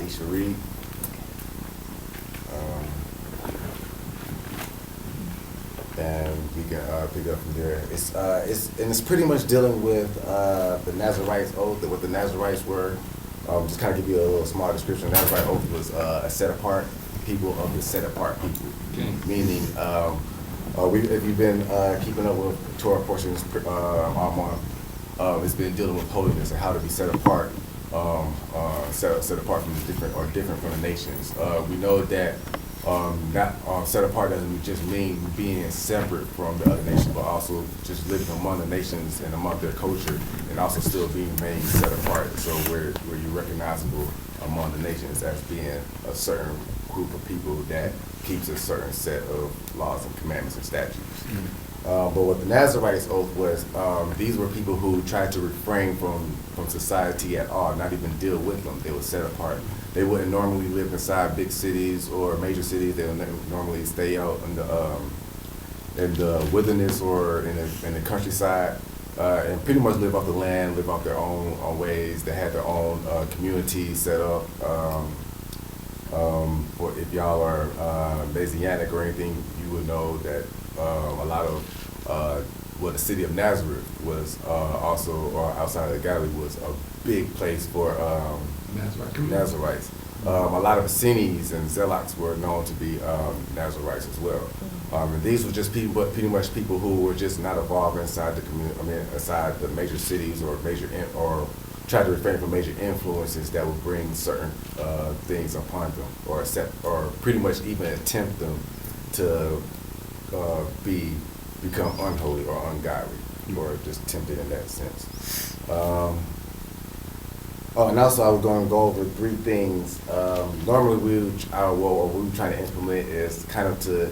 Aisha read. And we can pick up from there. It's pretty much dealing with the Nazarites oath, what the Nazarites were. Just kind of give you a little small description. Nazarite oath was a set apart people of the set apart people, meaning if you've been keeping up with Torah portions all month, it's been dealing with holiness and how to be set apart, set apart from different from the nations. We know that set apart doesn't just mean being separate from the other nations, but also just living among the nations and among their culture, and also still being made set apart. So where you're recognizable among the nations as being a certain group of people that keeps a certain set of laws and commandments and statutes. But what the Nazarites oath was, these were people who tried to refrain from society at all, not even deal with them. They were set apart. They wouldn't normally live inside big cities or major cities. They would normally stay out in the wilderness or in the countryside, and pretty much live off the land, live off their own ways. They had their own community set up. For if y'all are Messianic or anything, you would know that a lot of the city of Nazareth was also, or outside of Galilee, was a big place for Nazarites. A lot of Essenes and Zealots were known to be Nazarites as well. And these were just pretty much people who were just not involved inside the community. Inside the major cities or or try to refrain from major influences that would bring certain things upon them, or pretty much even attempt them to become unholy or ungodly, or just tempted in that sense. And also I was going to go over three things. Normally what we're trying to implement is kind of to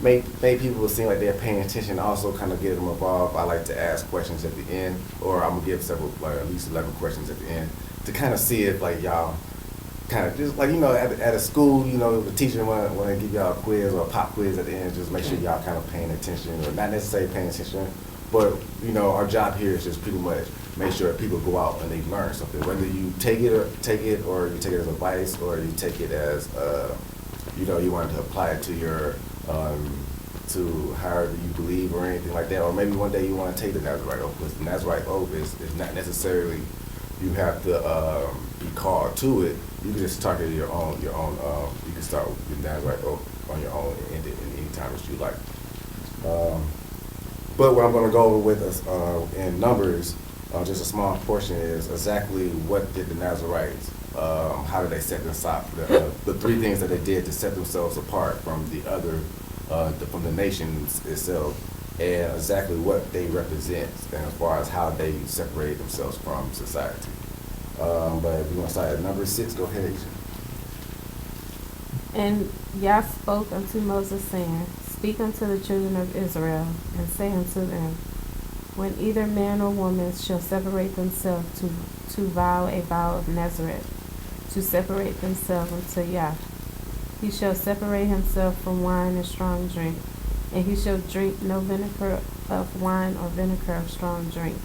make people seem like they're paying attention, also kind of get them involved. I like to ask questions at the end, or I'm gonna give several, at least 11 questions at the end, to kind of see if y'all kind of just at a school, the teacher want to give y'all a quiz or a pop quiz at the end, just make sure y'all kind of paying attention, or not necessarily paying attention, but our job here is just pretty much make sure people go out and they learn something, whether you take it or you take it as advice, or you take it as you want to apply it to your to however you believe or anything like that, or maybe one day you want to take the Nazarite oath, because the Nazarite oath is not necessarily you have to be called to it. You can just start at your own. You can start with the Nazarite oath on your own and end it in any time that you like. But what I'm going to go over with us in Numbers, just a small portion, is exactly what did the Nazarites, how did they set themselves, the three things that they did to set themselves apart from the other, from the nations itself, and exactly what they represent, and as far as how they separate themselves from society. But if we want to start at number 6, go ahead, Aisha. And Yah spoke unto Moses, saying, Speak unto the children of Israel, and say unto them, When either man or woman shall separate themselves to vow a vow of Nazareth, to separate themselves unto Yah, he shall separate himself from wine and strong drink, and he shall drink no vinegar of wine or vinegar of strong drink.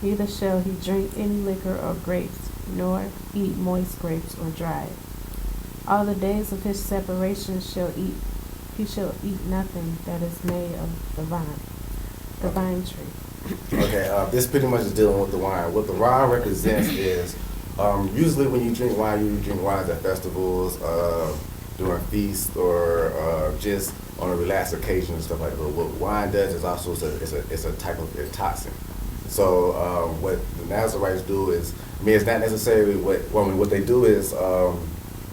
Neither shall he drink any liquor or grapes, nor eat moist grapes or dried. All the days of his separation he shall eat nothing that is made of the vine tree. Okay, this pretty much is dealing with the wine. What the wine represents is, usually when you drink wine at festivals, during feasts, or just on a relaxed occasion and stuff like that. But what wine does is also it's a type of toxin. So what the Nazarites do is, it's not necessarily what they do is,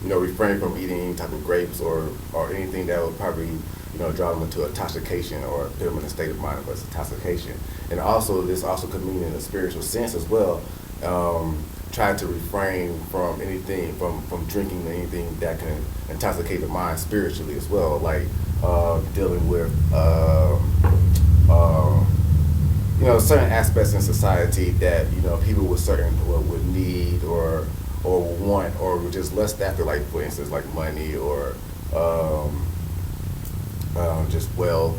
refrain from eating any type of grapes or anything that would probably, draw them into intoxication or put them in a state of mind of intoxication. And also, this also could mean in a spiritual sense as well, trying to refrain from anything, from drinking anything that can intoxicate the mind spiritually as well, like dealing with, certain aspects in society that, people would would need or want or just lust after, like, for instance, like money or just wealth,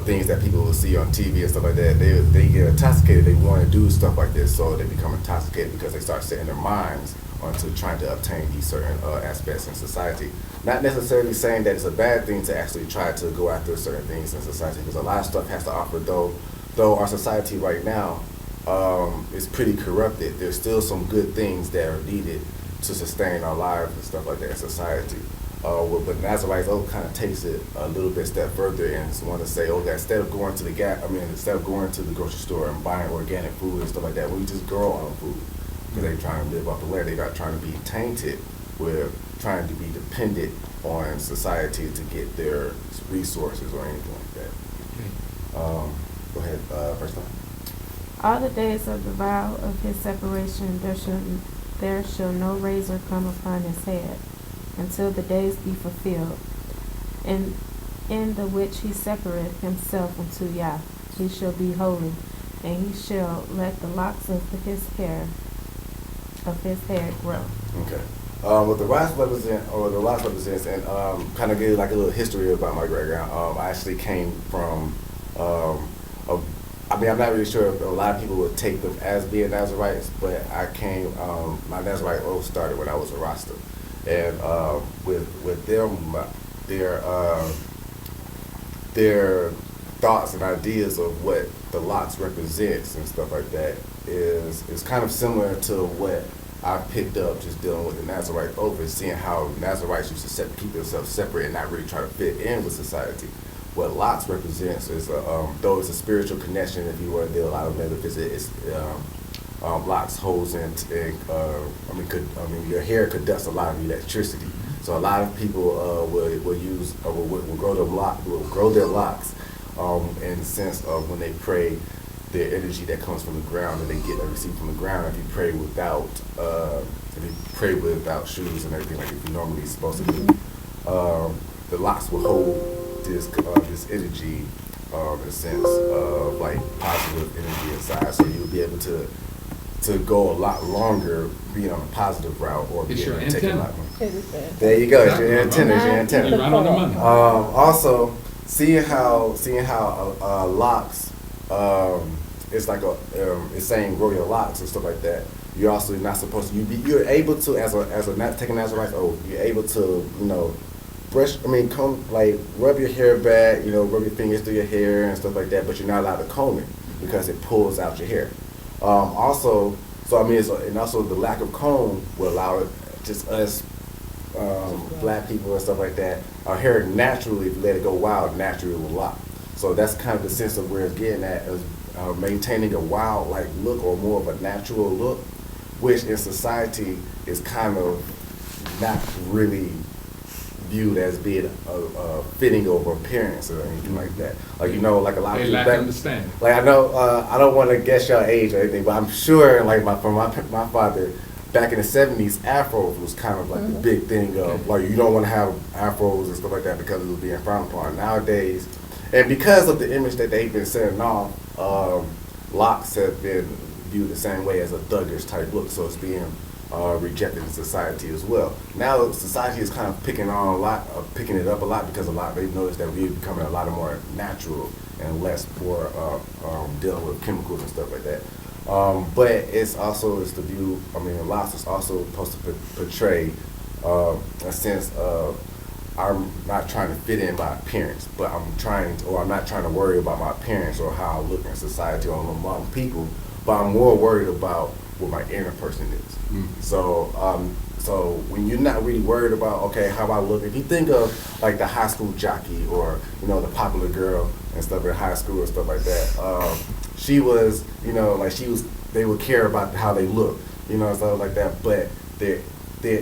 things that people will see on TV and stuff like that. They get intoxicated. They want to do stuff like this, so they become intoxicated because they start setting their minds onto trying to obtain these certain aspects in society. Not necessarily saying that it's a bad thing to actually try to go after certain things in society, because a lot of stuff has to offer. Though our society right now is pretty corrupted, there's still some good things that are needed to sustain our lives and stuff like that in society. But Nazarites kind of takes it a little bit step further and want to say, that instead of going to the grocery store and buying organic food and stuff like that, we just grow our own food, because they're trying to live off the land. They're not trying to be tainted with trying to be dependent on society to get their resources or anything like that. Go ahead, first time. All the days of the vow of his separation there shall no razor come upon his head, until the days be fulfilled, in the which he separateth himself unto Yah. He shall be holy, and he shall let the locks of his hair grow. Okay. What the locks represents, and kind of give like a little history about my background. I actually came from, I'm not really sure if a lot of people would take them as being Nazarites, but I came, my Nazarite oath started when I was a Rasta. And with them, their thoughts and ideas of what the locks represents and stuff like that is kind of similar to what I picked up just dealing with the Nazarite oath and seeing how Nazarites used to keep themselves separate and not really try to fit in with society. What locks represents is, though it's a spiritual connection, if you want to deal a lot of metaphysics, locks holds your hair conducts a lot of electricity. So a lot of people will grow their locks in the sense of when they pray, the energy that comes from the ground that they receive from the ground. If you pray without shoes and everything like if you normally supposed to do, the locks will hold this energy in a sense of like positive energy inside. So you'll be able to go a lot longer being on a positive route or being able to take a lot more. There you go. It's your antenna. You're right on the money. Also, seeing how locks, it's like it's saying grow your locks and stuff like that. You're also not supposed to. You're able to taking Nazarite oath. You're able to rub your hair back. Rub your fingers through your hair and stuff like that. But you're not allowed to comb it because it pulls out your hair. Also the lack of comb will allow it, just us black people and stuff like that, our hair naturally, if you let it go wild, naturally will lock. So that's kind of the sense of where it's getting at, is maintaining a wild-like look or more of a natural look, which in society is kind of not really viewed as being a fitting of appearance or anything like that. Like a lot of They people lack understanding. Like I know, I don't want to guess your age or anything, but I'm sure like my father back in the 70s, afros was kind of like the big thing of like you don't want to have afros and stuff like that because it was being frowned upon. Nowadays, and because of the image that they've been setting off, locks have been viewed the same way as a thuggish type look, so it's being rejected in society as well. Now society is kind of picking it up a lot because they've noticed that we're becoming a lot more natural and less dealing with chemicals and stuff like that. But it's the view. Locks is also supposed to portray a sense of I'm not trying to fit in by appearance, but I'm not trying to worry about my appearance or how I look in society or among people, but I'm more worried about what my inner person is. So when you're not really worried about how I look, if you think of like the high school jockey or the popular girl and stuff in high school and stuff like that, she was they would care about how they look, stuff like that, but their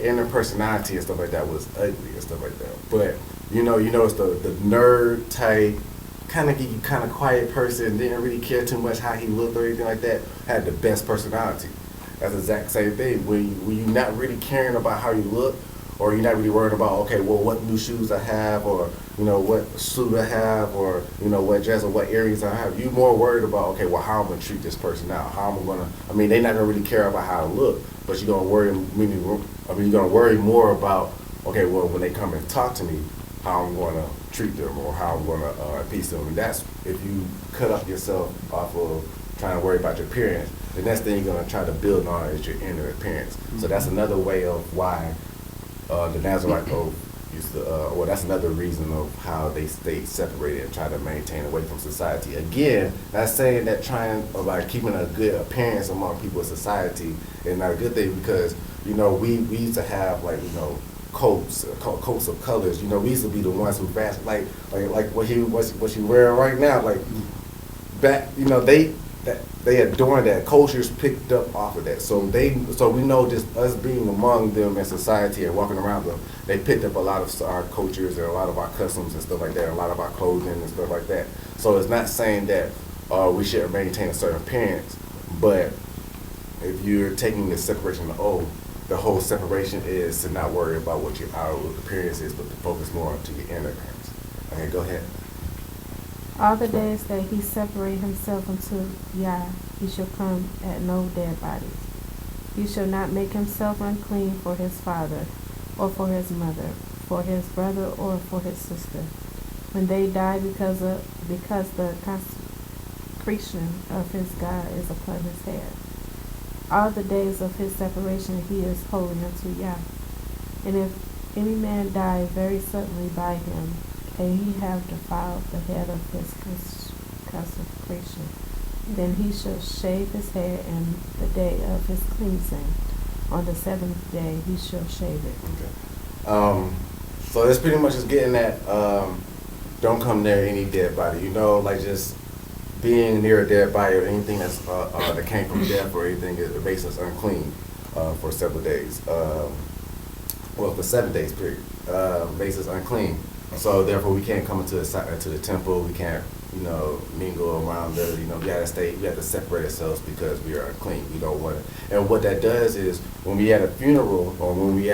inner personality and stuff like that was ugly and stuff like that. But it's the nerd type, kind of quiet person, didn't really care too much how he looked or anything like that, had the best personality. That's the exact same thing. When you're not really caring about how you look, or you're not really worried about, what new shoes I have, or what suit I have, or what dress or what earrings I have. You're more worried about how I'm gonna treat this person out. How I'm gonna. They're not gonna really care about how I look, but you're gonna worry. You're gonna worry more about when they come and talk to me, how I'm gonna treat them or how I'm gonna appease them. And that's if you cut up yourself off of trying to worry about your appearance, the next thing you're going to try to build on is your inner appearance. So that's another way of why the Nazarite oath used to, well, that's another reason of how they stayed separated and try to maintain away from society. Again, not saying that trying, or like keeping a good appearance among people in society is not a good thing, because, you know, we used to have, like, you know, coats of colors. You know, we used to be the ones who fast, like what she wearing right now, like back, you know, they adorn that. Cultures picked up off of that. So we know, just us being among them in society and walking around them, they picked up a lot of our cultures and a lot of our customs and stuff like that, a lot of our clothing and stuff like that. So it's not saying that we should maintain a certain appearance, but if you're taking the separation of the old, the whole separation is to not worry about what your outward appearance is, but to focus more onto your inner appearance. Okay, go ahead. All the days that he separate himself unto Yah, he shall come at no dead bodies. He shall not make himself unclean for his father, or for his mother, for his brother, or for his sister, when they die, because the consecration of his God is upon his head. All the days of his separation he is holy unto Yah. And if any man die very suddenly by him, and he have defiled the head of his consecration, then he shall shave his hair in the day of his cleansing. On the seventh day he shall shave it. Okay. So it's pretty much just getting that, don't come near any dead body. You know, like just being near a dead body or anything that's that came from death or anything, it makes us unclean for several days. Well, for 7 days period, makes us unclean. So therefore, we can't come into the temple. We can't, you know, mingle around there. You know, we have to separate ourselves because we are unclean. We don't want it. And what that does is, when we at a funeral or when we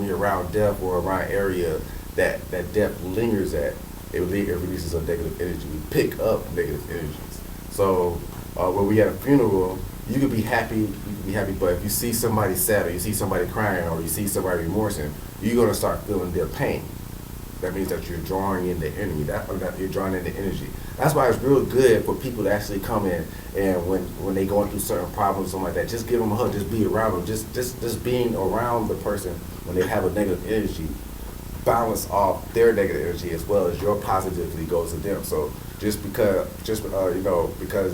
around death or around area that death lingers at, it releases a negative energy. We pick up negative energies. So when we at a funeral, you could be happy, but if you see somebody sad, or you see somebody crying, or you see somebody remorsing, you're gonna start feeling their pain. That means that you're drawing in the enemy. That you're drawing in the energy. That's why it's real good for people to actually come in, and when they going through certain problems, something like that, just give them a hug, just be around them, just being around the person when they have a negative energy, balance off their negative energy as well as your positivity goes to them. So because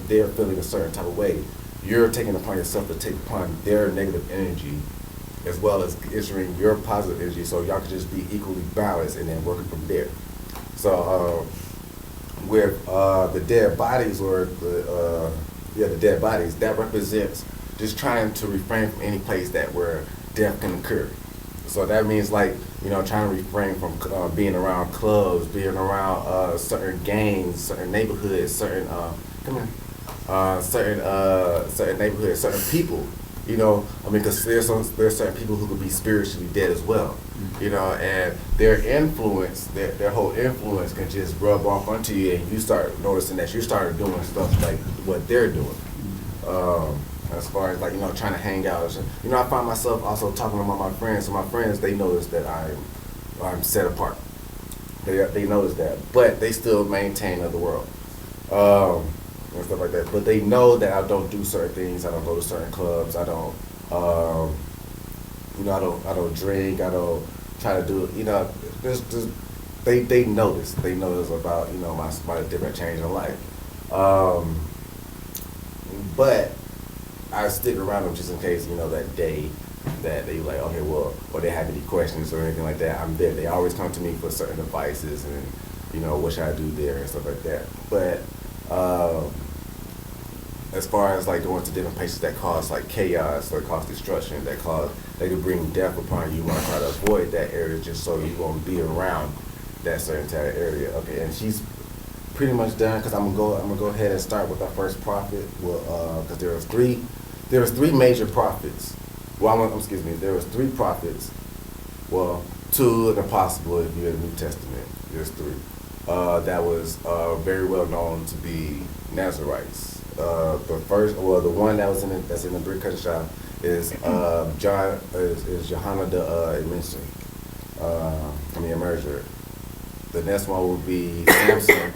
they're feeling a certain type of way, you're taking it upon yourself to take upon their negative energy as well as issuing your positive energy, so y'all can just be equally balanced and then working from there. So with the dead bodies, or the dead bodies, that represents just trying to refrain from any place where death can occur. So that means, like, you know, trying to refrain from being around clubs, being around certain gangs, certain neighborhoods, certain neighborhoods, certain people. You know, I mean, because there's certain people who could be spiritually dead as well. You know, and their influence, their whole influence can just rub off onto you, and you start noticing that you started doing stuff like what they're doing. As far as, like, you know, trying to hang out. You know, I find myself also talking about my friends. So my friends, they notice that I'm set apart. They notice that, but they still maintain of the world. And stuff like that. But they know that I don't do certain things. I don't go to certain clubs. I don't, I don't drink. I don't try to do, you know, they notice. They notice about, you know, my different change in life. But I stick around them just in case, you know, that day that they like, okay, well, or they have any questions or anything like that, I'm there. They always come to me for certain advices and, you know, what should I do there and stuff like that. But as far as like going to different places that cause like chaos or cause destruction, they could bring death upon you, you want to try to avoid that area just so you won't be around that certain type of area. Okay, and she's pretty much done, because I'm gonna go ahead and start with our first prophet. Well, because there was three major prophets. Well, there was three prophets. Well, two and impossible if you're in the New Testament. There's three. That was very well known to be Nazarites. The one that's in the Brit Kadeshah is Johanna the Emerson. Emerger. The next one would be Samson,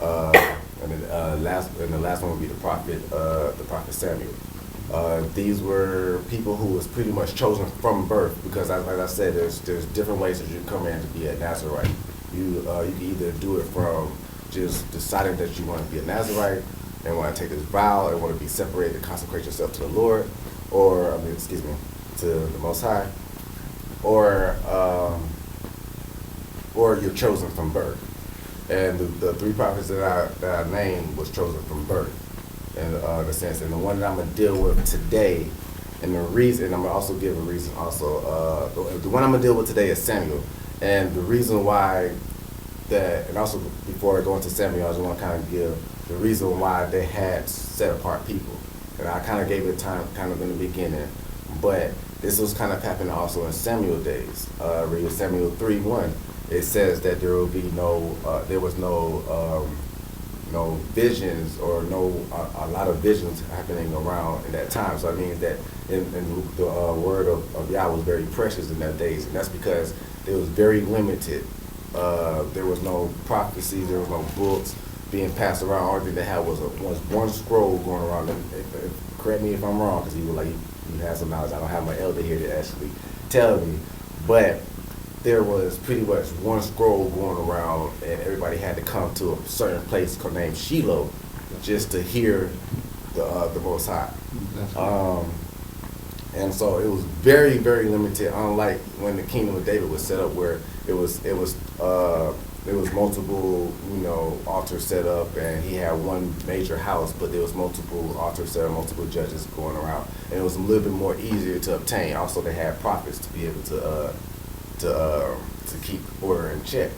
and the last one would be the prophet Samuel. These were people who was pretty much chosen from birth, because like I said, there's different ways that you come in to be a Nazarite. You can either do it from just deciding that you want to be a Nazarite and want to take this vow and want to be separated to consecrate yourself to the Lord, to the Most High, or you're chosen from birth. And the three prophets that I named was chosen from birth, in the sense. And the one that I'm gonna deal with today, and the reason, I'm gonna also give a reason. Also, the one I'm gonna deal with today is Samuel, and the reason why that, and also before I go into Samuel, I just want to kind of give the reason why they had set apart people. And I kind of gave it time, kind of in the beginning, but this was kind of happening also in Samuel days. Read Samuel 3:1. It says that there was no visions, or a lot of visions happening around in that time. So it means that in the word of Yah was very precious in that days, and that's because it was very limited. There was no prophecies, there was no books being passed around. All thing they had was one scroll going around. Correct me if I'm wrong, because you have some knowledge. I don't have my elder here to actually tell me, but there was pretty much one scroll going around, and everybody had to come to a certain place named Shiloh just to hear the Most High. And so it was very, very limited. Unlike when the Kingdom of David was set up, where it was multiple altars set up, and he had one major house, but there was multiple altars set up, multiple judges going around, and it was a little bit more easier to obtain. Also, they had prophets to be able to keep order in check.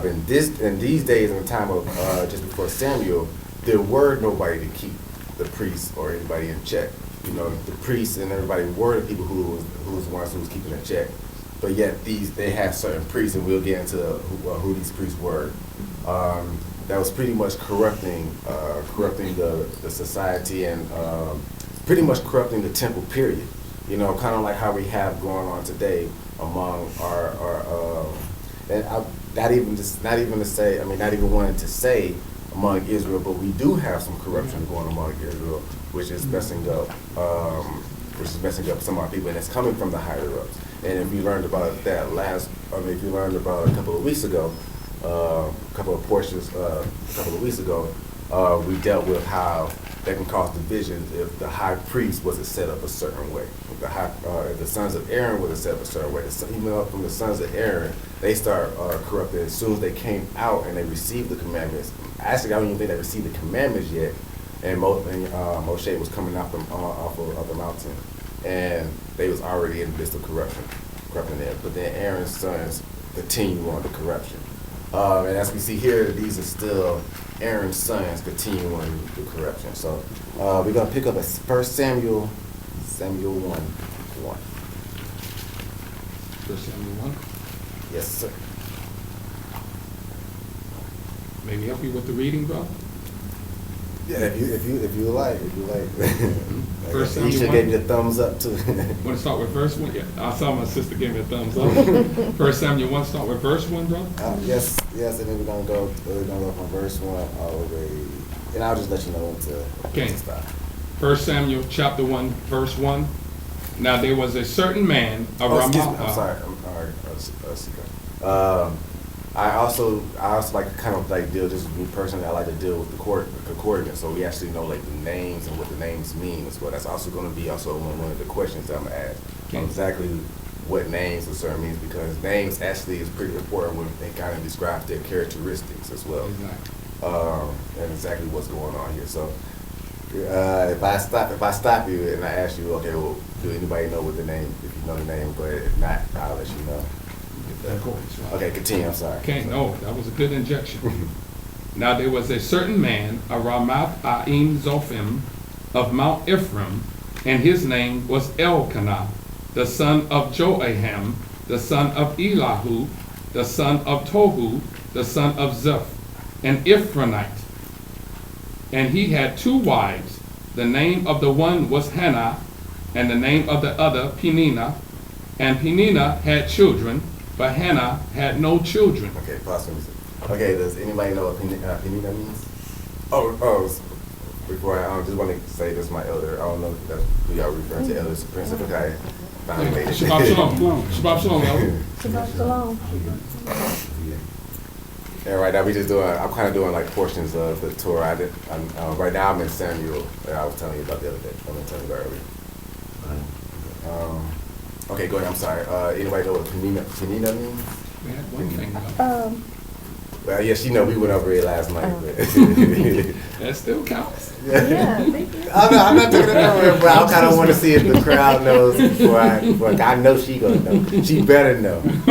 In these days, in the time of just before Samuel, there were nobody to keep the priests or anybody in check. The priests and everybody were the people who was the ones who was keeping in check. But yet they had certain priests, and we'll get into who these priests were. That was pretty much corrupting the society, and pretty much corrupting the temple period. Kind of like how we have going on today among our and not even wanting to say among Israel, but we do have some corruption going among Israel, which is messing up some of our people, and it's coming from the higher ups. And if you learned about that if you learned about a couple of weeks ago, we dealt with how that can cause divisions if the high priest wasn't set up a certain way. If the sons of Aaron wasn't set up a certain way, even up from the sons of Aaron, they start corrupting as soon as they came out and they received the commandments. Actually, I don't even think they received the commandments yet. And Moshe was coming off the mountain, and they was already in the midst of corrupting there. But then Aaron's sons continue on the corruption. And as we see here, these are still Aaron's sons continuing the corruption. So we're going to pick up at 1 Samuel 1:1. 1 Samuel 1. Yes, sir. Maybe help you with the reading, bro? Yeah, if you like. First He should give you a thumbs up too. Want to start with verse 1? Yeah, I saw my sister give me a thumbs up. 1 Samuel 1, start with verse 1, bro? Yes, and then we're gonna go from verse 1 all the way, and I'll just let you know when to stop. 1 Samuel chapter 1, verse 1. Now there was a certain man of Ramah. I'm sorry. I also like to kind of like deal, just me personally, I like to deal with the coordinates, so we actually know like the names and what the names mean as well. That's also going to be one of the questions that I'm going to ask. Okay. Exactly what names a certain means, because names actually is pretty important when they kind of describe their characteristics as well. Exactly. And exactly what's going on here. So if I stop you and I ask you, okay, well, do anybody know what the name? If you know the name, but if not, I'll let you know. Okay, continue. I'm sorry. Okay, no, that was a good injection. Now there was a certain man, a Ramath Aim Zophim of Mount Ephraim, and his name was Elkanah, the son of Joaham, the son of Elihu, the son of Tohu, the son of Zeph, an Ephraimite. And he had 2 wives. The name of the one was Hannah, and the name of the other Peninnah. And Peninnah had children, but Hannah had no children. Okay, pause for a second. Okay, does anybody know what Peninnah means? Before I just want to say this, my elder. I don't know if that's who y'all referring to, Elder Prince. I think I finally made it. Shabbat shalom. Shabbat shalom, Elder. Shabbat shalom. And right now we just doing. I'm kind of doing like portions of the tour. Right now I'm in Samuel. That I was telling you about the other day. I was telling you about earlier. Okay, go ahead. I'm sorry. Anybody know what Penina means? We had one thing though. Well, yeah, she know we went over it last night. But That still counts. Yeah, thank you. I'm not taking it over, but I kind of want to see if the crowd knows before I know she gonna know. She better know. I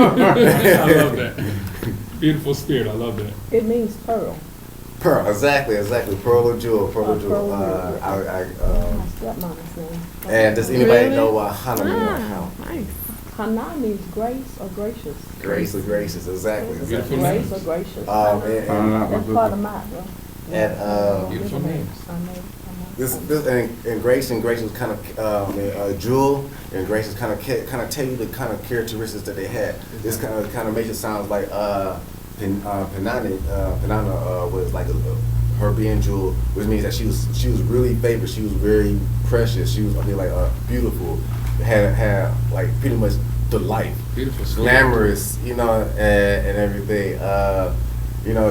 love that. Beautiful spirit. I love that. It means pearl. Pearl, exactly. Pearl or jewel, pearl or jewel. Pearl or jewel. My stepmom's name. And does anybody Really? know what Hana means? Ah, nice. Hana means grace or gracious. Grace or gracious, exactly. It's Beautiful grace names. or gracious. And That's part of mine, bro. Beautiful names. this and grace was kind of jewel, and grace is kind of tell you the kind of characteristics that they had. This kind of makes it sound like Penina was like her being jewel, which means that she was really favored. She was very precious. She was beautiful. Had like pretty much the life, Beautiful spirit. glamorous, and everything.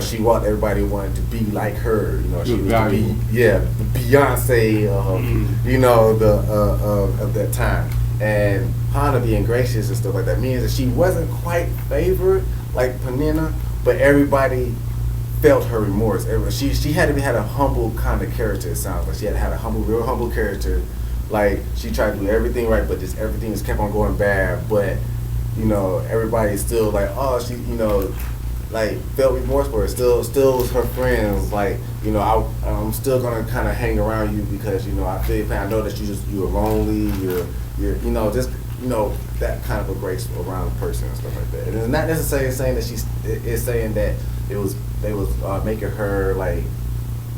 She wanted everybody wanted to be like her. She was to be, the Beyonce, of that time. And Hana being gracious and stuff like that means that she wasn't quite favored like Penina, but everybody felt her remorse. She had a humble kind of character. It sounds like she had a real humble character. Like she tried to do everything right, but just everything just kept on going bad. But everybody's still like, oh, she, like felt remorse for her. Still was her friends. Like, I'm still gonna kind of hang around you because I know that you're lonely. You're that kind of a grace around a person and stuff like that. And it's not necessarily saying that it's saying that they was making her like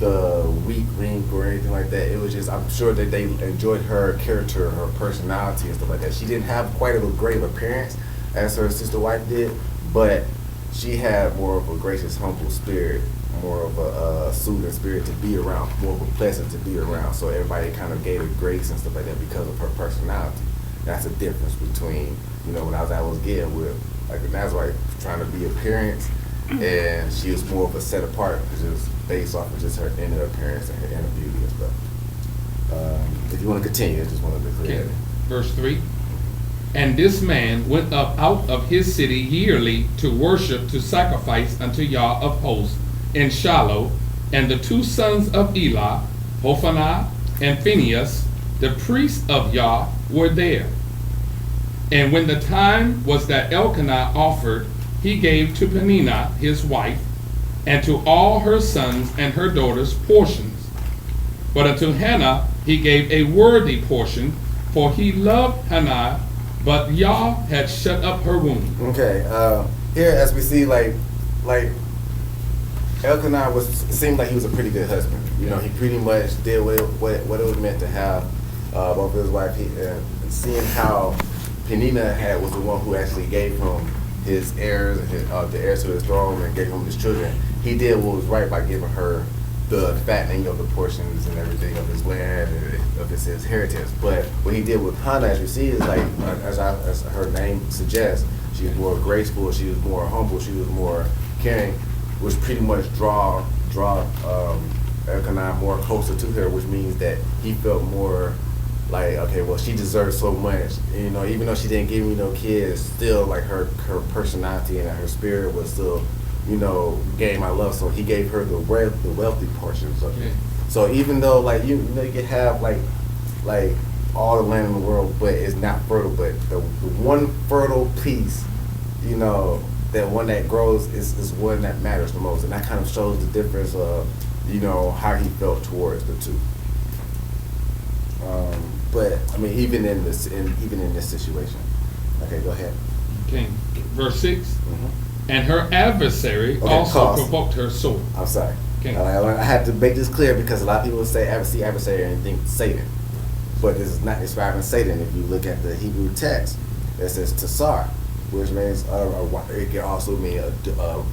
the weak link or anything like that. It was just, I'm sure that they enjoyed her character, her personality and stuff like that. She didn't have quite a great appearance as her sister wife did, but she had more of a gracious, humble spirit, more of a soothing spirit to be around, more of a pleasant to be around. So everybody kind of gave her grace and stuff like that because of her personality. That's the difference between, when I was getting with like the Nazarite trying to be appearance, and she was more of a set apart just based off of just her inner appearance and her inner beauty and stuff. If you want to continue, I just wanted to clear it. Verse 3. And this man went up out of his city yearly to worship, to sacrifice unto Yah of hosts in Shiloh, and the two sons of Eli, Hophani and Phinehas, the priests of Yah, were there. And when the time was that Elkanah offered, he gave to Penina his wife, and to all her sons and her daughters portions. But unto Hannah he gave a worthy portion, for he loved Hannah, but Yah had shut up her womb. Okay, here as we see, like Elkanah seemed like he was a pretty good husband. He pretty much did what it was meant to have both of his wife. And seeing how Penina was the one who actually gave him his heirs, the heirs to his throne, and gave him his children. He did what was right by giving her the fattening of the portions and everything of his land and of his inheritance. But what he did with Hannah, as you see, is like as her name suggests, she was more graceful, she was more humble, she was more caring, which pretty much draw Elkanah more closer to her, which means that he felt more like, okay, well, she deserves so much. Even though she didn't give me no kids, still like her personality and her spirit was still, gave my love. So he gave her the wealthy portions of it. So even though like you could have like all the land in the world, but it's not fertile, but the one fertile piece, that one that grows is one that matters the most, and that kind of shows the difference of how he felt towards the two. But I mean, even in this situation. Okay, go ahead. Okay, verse 6. Mm-hmm. And her adversary also provoked her sore. I'm sorry. Okay. I have to make this clear because a lot of people say adversary and think Satan, but this is not describing Satan. If you look at the Hebrew text, it says Tasar, which means it can also mean a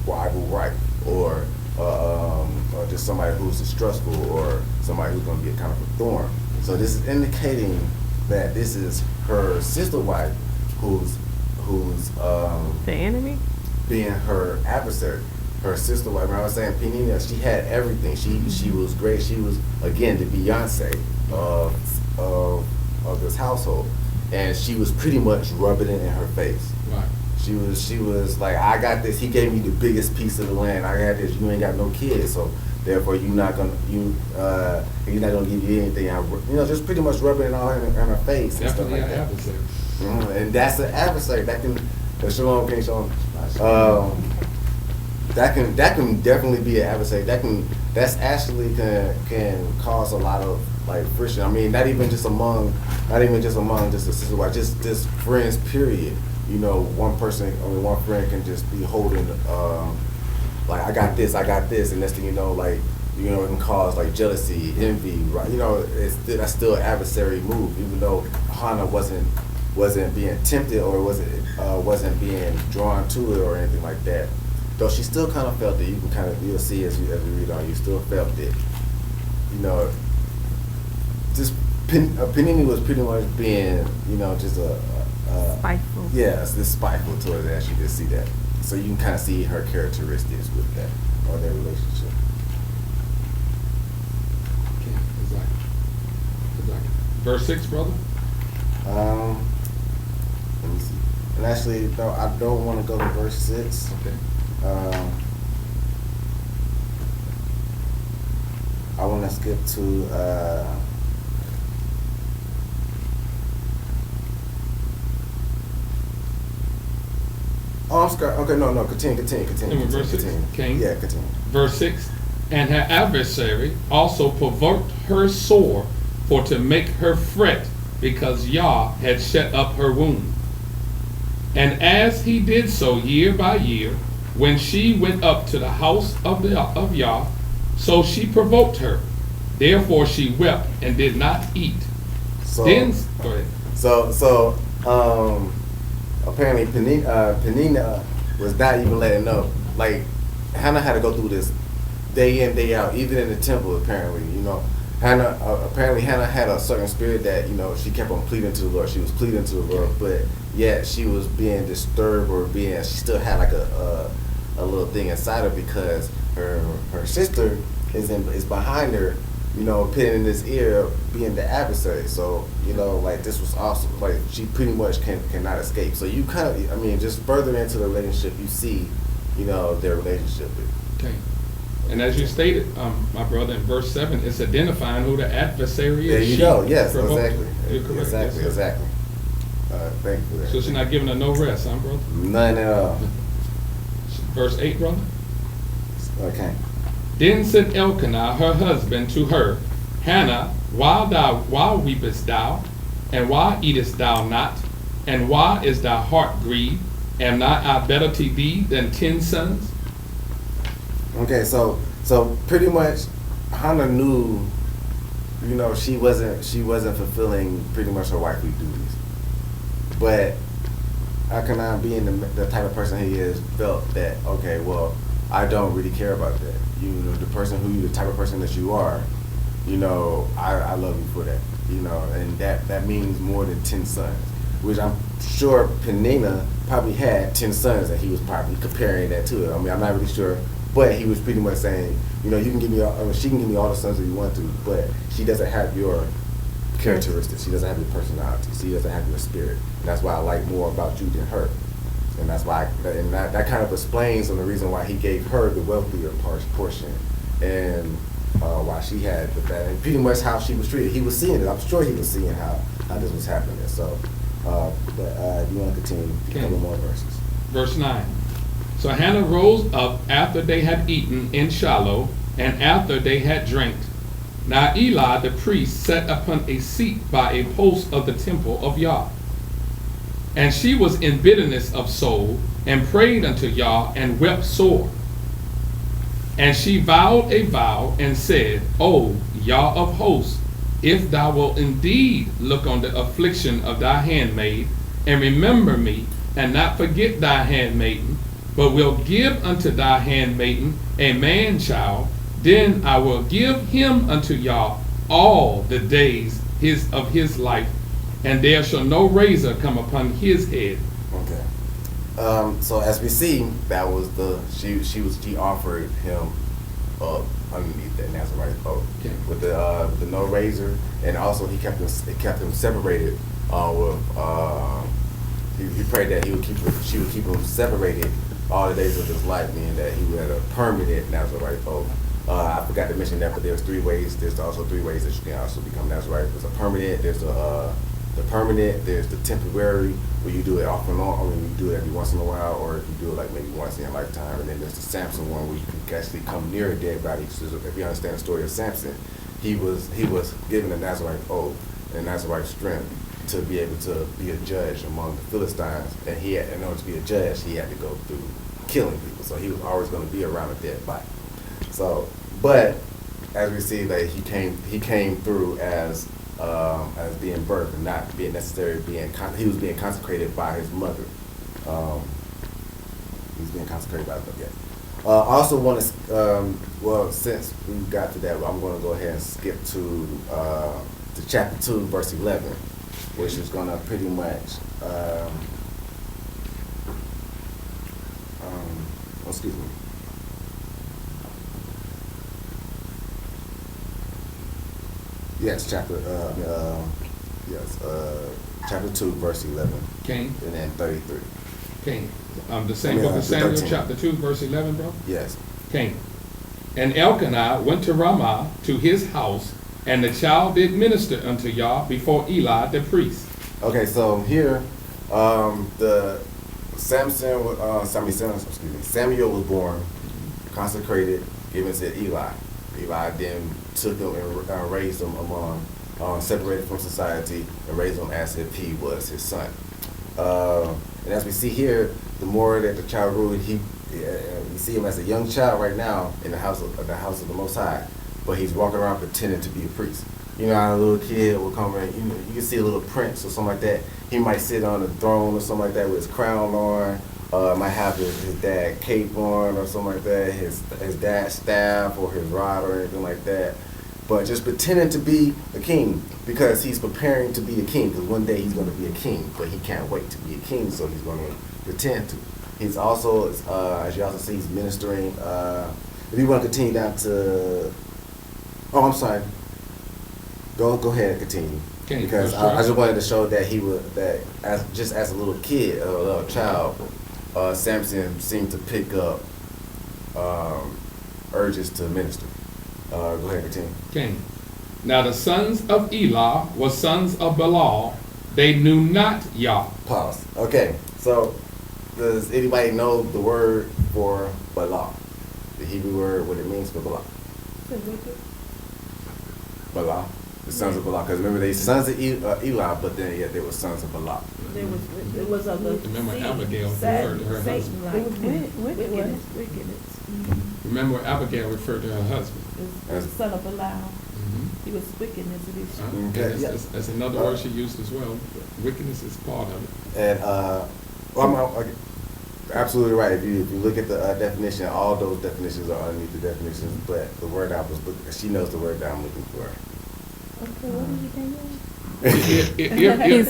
rival wife or or just somebody who's distrustful, or somebody who's going to be a kind of a thorn. So this is indicating that this is her sister wife, who's The enemy? being her adversary. Her sister wife. When I was saying Penina, she had everything. She was great. She was, again, the Beyonce of this household, and she was pretty much rubbing it in her face. Right. She was like, I got this. He gave me the biggest piece of the land. I got this. You ain't got no kids, so therefore he's not gonna give you anything. Just pretty much rubbing it all in her face and stuff Definitely like an that. adversary. And that's an adversary that can. Shalom, King Shalom. That can definitely be an adversary. That's actually can cause a lot of like friction. I mean, not even just among just a sister wife, just friends. Period. One friend can just be holding like I got this, and next thing you know, like it can cause like jealousy, envy, right? That's still an adversary move, even though Hannah wasn't being tempted or wasn't being drawn to it or anything like that. Though she still kind of felt it. You'll see as we read on. You still felt it. Just Penini was pretty much being, just a Spiteful. yeah, it's this spiteful towards that. You can see that. So you can kind of see her characteristics with that or their relationship. Okay, exactly. Verse 6, brother. Let me see. And actually, no, I don't want to go to verse 6. Okay. I want to skip to I'm scared. Okay, no, continue. Verse 6, King. Yeah, continue. Verse 6, and her adversary also provoked her sore for to make her fret, because Yah had shut up her womb. And as he did so year by year, when she went up to the house of Yah, so she provoked her. Therefore she wept and did not eat. So Then, go ahead. So apparently Penina was not even letting up. Like Hannah had to go through this day in, day out, even in the temple. Apparently, Hannah had a certain spirit that she kept on pleading to the Lord. She was pleading to the Lord, but yet she was being disturbed she still had like a little thing inside her because her sister is behind her, pitting in his ear, being the adversary. So like this was awesome. Like she pretty much cannot escape. So you kind of, just further into the relationship, you see, their relationship. Okay. And as you stated, my brother, in verse 7, it's identifying who the adversary is. There you go. Yes, exactly. You're correct. Exactly. Yes, Exactly. Thank you for that. so she's not giving her no rest, huh, brother? None at all. Verse 8, brother. Okay. Then said Elkanah her husband to her, Hannah, why weepest thou, and why eatest thou not, and why is thy heart grieved? Am not I better to thee than 10 sons? Okay, so pretty much Hannah knew, she wasn't fulfilling pretty much her wifely duties. But Elkanah, being the type of person he is, felt that, okay, well, I don't really care about that. The type of person that you are, I love you for that. And that means more than 10 sons, which I'm sure Penina probably had 10 sons, and he was probably comparing that to it. I mean, I'm not really sure, but he was pretty much saying, you can give me she can give me all the sons that you want to, but she doesn't have your characteristics. She doesn't have your personality. She doesn't have your spirit. And that's why I like more about you than her. And that's why, that kind of explains the reason why he gave her the wealthier portion, and why she had the bad, and pretty much how she was treated. He was seeing it. I'm sure he was seeing how this was happening. So, but you want to continue a couple more verses. Verse 9. So Hannah rose up after they had eaten in Shiloh, and after they had drank. Now Eli the priest sat upon a seat by a post of the temple of Yah. And she was in bitterness of soul, and prayed unto Yah, and wept sore. And she vowed a vow, and said, O Yah of hosts, if thou wilt indeed look on the affliction of thy handmaid, and remember me, and not forget thy handmaiden, but will give unto thy handmaiden a man child, Then I will give him unto Yah all the days of his life, and there shall no razor come upon his head. Okay. So as we see, that was she offered him underneath that Nazarite oath with the no razor, and also he kept him separated he prayed that she would keep him separated all the days of his life, meaning that he had a permanent Nazarite oath. I forgot to mention that, but there's 3 ways. There's also 3 ways that you can also become Nazarite. There's a permanent, there's the permanent, there's the temporary, where you do it off and on, or you do it every once in a while, or if you do it like maybe once in a lifetime. And then there's the Samson one, where you can actually come near a dead body. So if you understand the story of Samson, he was given a Nazarite oath and Nazarite strength to be able to be a judge among the Philistines, and in order to be a judge, he had to go through killing people. So he was always going to be around a dead body. So, but as we see, that he came through as being birthed and not being necessarily he was being consecrated by his mother. He was being consecrated by his mother. I also want to, since we got to that, I'm going to go ahead and skip to chapter 2, verse 11, which is going to pretty much, excuse me. Yes, chapter 2, verse 11. Cain. And then 33. Cain. The same book of Samuel, 13. chapter 2, verse 11, bro? Yes. Cain. And Elkanah went to Ramah to his house, and the child did minister unto Yah before Eli the priest. Okay, so here, Samuel was born, consecrated, given to Eli. Eli then took him and raised him among, separated from society, and raised him as if he was his son. And as we see here, the more that the child grew, we see him as a young child right now in the house of the Most High, but he's walking around pretending to be a priest. You know how a little kid will come in, you can see a little prince or something like that. He might sit on a throne or something like that with his crown on, might have his dad cape on or something like that, his dad's staff or his rod or anything like that. But just pretending to be a king because he's preparing to be a king, because one day he's going to be a king, but he can't wait to be a king, so he's going to pretend to. He's also, as you also see, he's ministering. If you want to continue down to, I'm sorry. Go ahead and continue. Because I just wanted to show that as a little kid, a little child, Samson seemed to pick up urges to minister. Go ahead and continue. Okay. Now the sons of Elah were sons of Belial. They knew not Yah. Pause. Okay, so does anybody know the word for Belial? The Hebrew word, what it means for Belial? Belial. The sons of Belial. Because remember, they sons of Eli, but then they were sons of Belial. It was of the Remember seed, Abigail sad, referred to her Satan, husband. like, It was wickedness. Remember Abigail referred to her husband. the son of Belial. Mm-hmm. He was wickedness of his Okay, yeah. That's another word she used as well. Wickedness is part of it. And I'm absolutely right. If you look at the definition, all those definitions are underneath the definitions. But the word I was looking, she knows the word that I'm looking for. Okay, what did you think?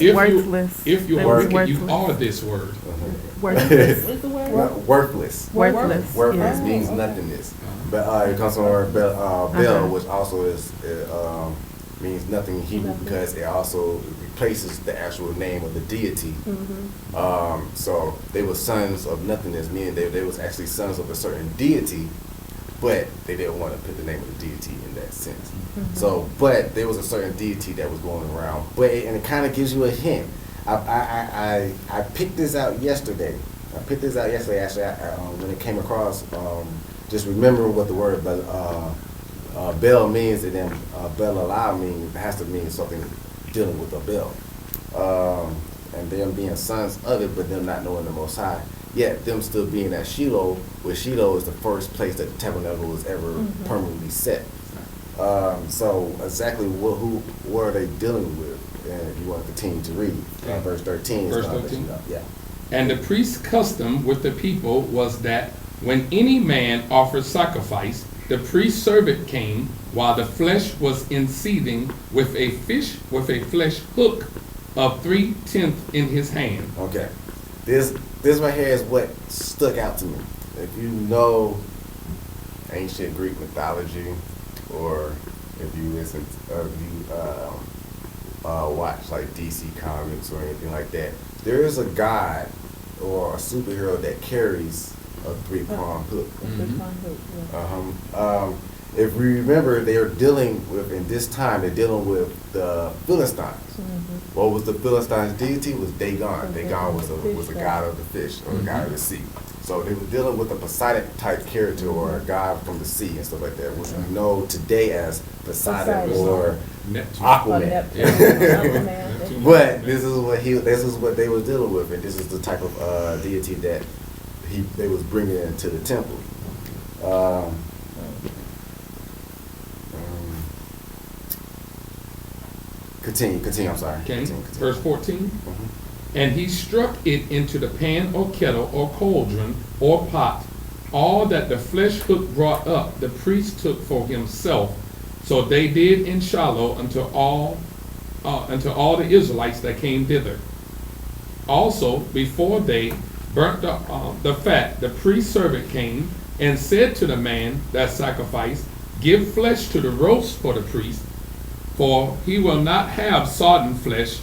He's worthless. If you They are was wicked, you worthless. are this word. Worthless. What's the word? Worthless. Worthless. Worthless Yeah. means Okay. nothingness. But it comes from the word bel, which also means nothing in Hebrew because it also replaces the actual name of the deity. So they were sons of nothingness, meaning they was actually sons of a certain deity, but they didn't want to put the name of the deity in that sense. So, but there was a certain deity that was going around, and it kind of gives you a hint. I picked this out yesterday. Actually, when it came across, just remember what the word Bel means, and then Belial has to mean something dealing with a bell. And them being sons of it, but them not knowing the Most High. Yet them still being at Shiloh, where Shiloh is the first place that the tabernacle was ever permanently set. So exactly who are they dealing with? And if you want to continue to read, verse 13. Verse 13? Yeah. And the priest's custom with the people was that when any man offered sacrifice, the priest's servant came while the flesh was in seething with a flesh hook of 3/10 in his hand. Okay. This right here is what stuck out to me. If you know ancient Greek mythology, or if you listen, or if you watch like DC comics or anything like that, there is a god or a superhero that carries a 3-pronged hook. If we remember, they are dealing with, in this time, they're dealing with the Philistines. What was the Philistines' deity? Was Dagon. Dagon was a god of the fish, or a god of the sea. So they were dealing with a Poseidon type character, or a god from the sea and stuff like that, which we know today as Poseidon or Neptune. Aquaman. Aquaman. But this is what they were dealing with, and this is the type of deity that they was bringing into the temple. Continue. I'm sorry. Okay. Continue. Verse 14. Mhm. And he struck it into the pan or kettle or cauldron or pot. All that the flesh hook brought up, the priest took for himself. So they did in Shiloh unto all the Israelites that came thither. Also, before they burnt the fat, the priest's servant came and said to the man that sacrificed, Give flesh to the roast for the priest, for he will not have sodden flesh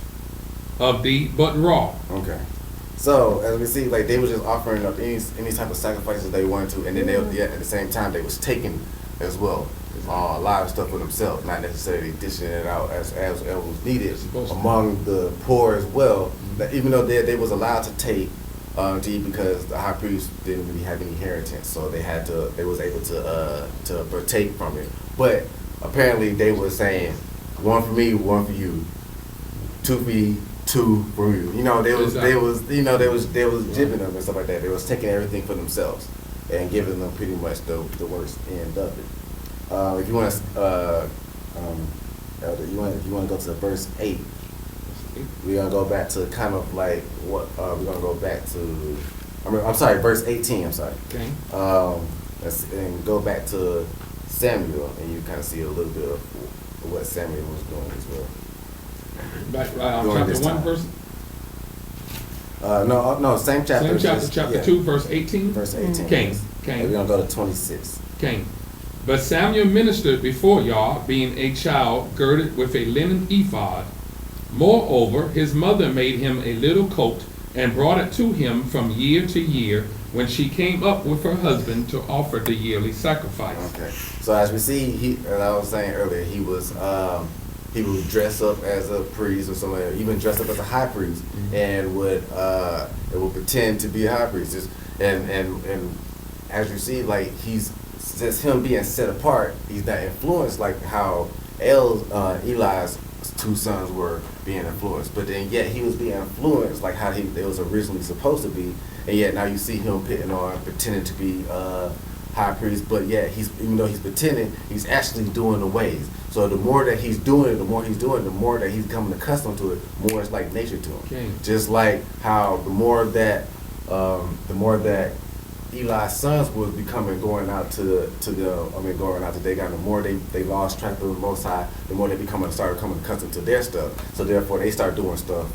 of thee, but raw. Okay. So as we see, like they were just offering up any type of sacrifices they wanted to, and then at the same time they was taking as well a lot of stuff for themselves, not necessarily dishing it out as was needed among the poor as well. That even though they was allowed to take to eat, because the high priest didn't really have any inheritance, so they was able to partake from it. But apparently they were saying, one for me, one for you, two for you, two for you. You know, they was jibbing them and stuff like that. They was taking everything for themselves and giving them pretty much the worst end of it. If you want to, Elder, if you want to go to verse 8, we're gonna go back to kind of like what we're gonna go back to. I'm sorry, verse 18. I'm sorry. Okay. And go back to Samuel, and you kind of see a little bit of what Samuel was doing as well. Back During chapter this 1, time. verse. No, same chapter. Chapter 2, verse 18. Verse 18. Cain. And we're gonna go to 26. Cain. But Samuel ministered before Yah, being a child, girded with a linen ephod. Moreover, his mother made him a little coat and brought it to him from year to year when she came up with her husband to offer the yearly sacrifice. Okay. So as we see, as I was saying earlier, he would dress up as a priest or something, even dress up as a high priest, and would pretend to be a high priest. And as you see, like he's just him being set apart. He's not influenced like how Eli's two sons were being influenced, but then yet he was being influenced like how it was originally supposed to be, and yet now you see him pretending to be high priest, but yet even though he's pretending, he's actually doing the ways. So the more that he's doing it, the more that he's becoming accustomed to it, more it's like nature to him. Okay. Just like how the more that Eli's sons was going out to Dagon, the more they lost track of the Most High, the more they started becoming accustomed to their stuff. So therefore they start doing stuff,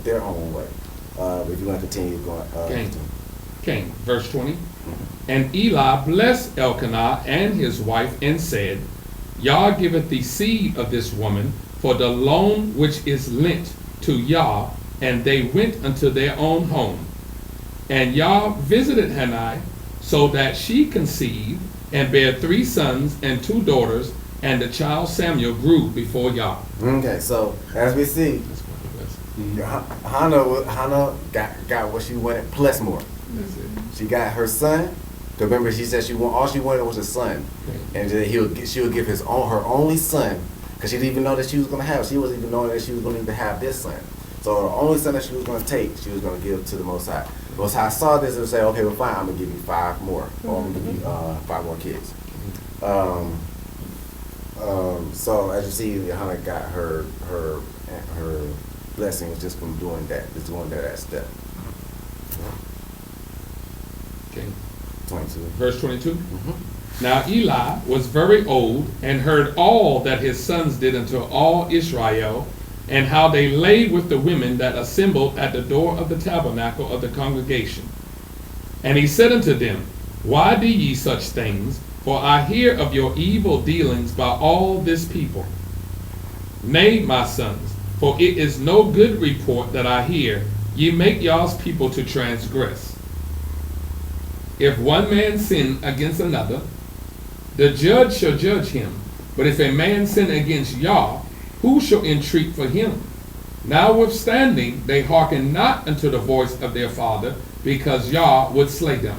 their own way. If you want to continue going. Cain, verse 20. And Eli blessed Elkanah and his wife and said, Yah giveth the seed of this woman for the loan which is lent to Yah, and they went unto their own home. And Yah visited Hannah, so that she conceived and bare 3 sons and 2 daughters, and the child Samuel grew before Yah. Okay, so as we see, Hannah got what she wanted plus more. That's it. She got her son. Cause remember, she said all she wanted was a son, and then she would give her only son, because she didn't even know that she was gonna have. She wasn't even knowing that she was gonna even have this son. So the only son that she was gonna take, she was gonna give to the Most High. The Most High saw this and said, "Okay, well, fine. I'm gonna give you 5 more, or I'm gonna give you 5 more kids." So as you see, Hannah got her blessings just from doing that step. Okay. 22. Verse 22. Now Eli was very old, and heard all that his sons did unto all Israel, and how they lay with the women that assembled at the door of the tabernacle of the congregation. And he said unto them, Why do ye such things? For I hear of your evil dealings by all this people. Nay, my sons, for it is no good report that I hear, ye make y'all's people to transgress. If one man sin against another, the judge shall judge him. But if a man sin against Yah, who shall entreat for him? Notwithstanding, they hearken not unto the voice of their father, because Yah would slay them.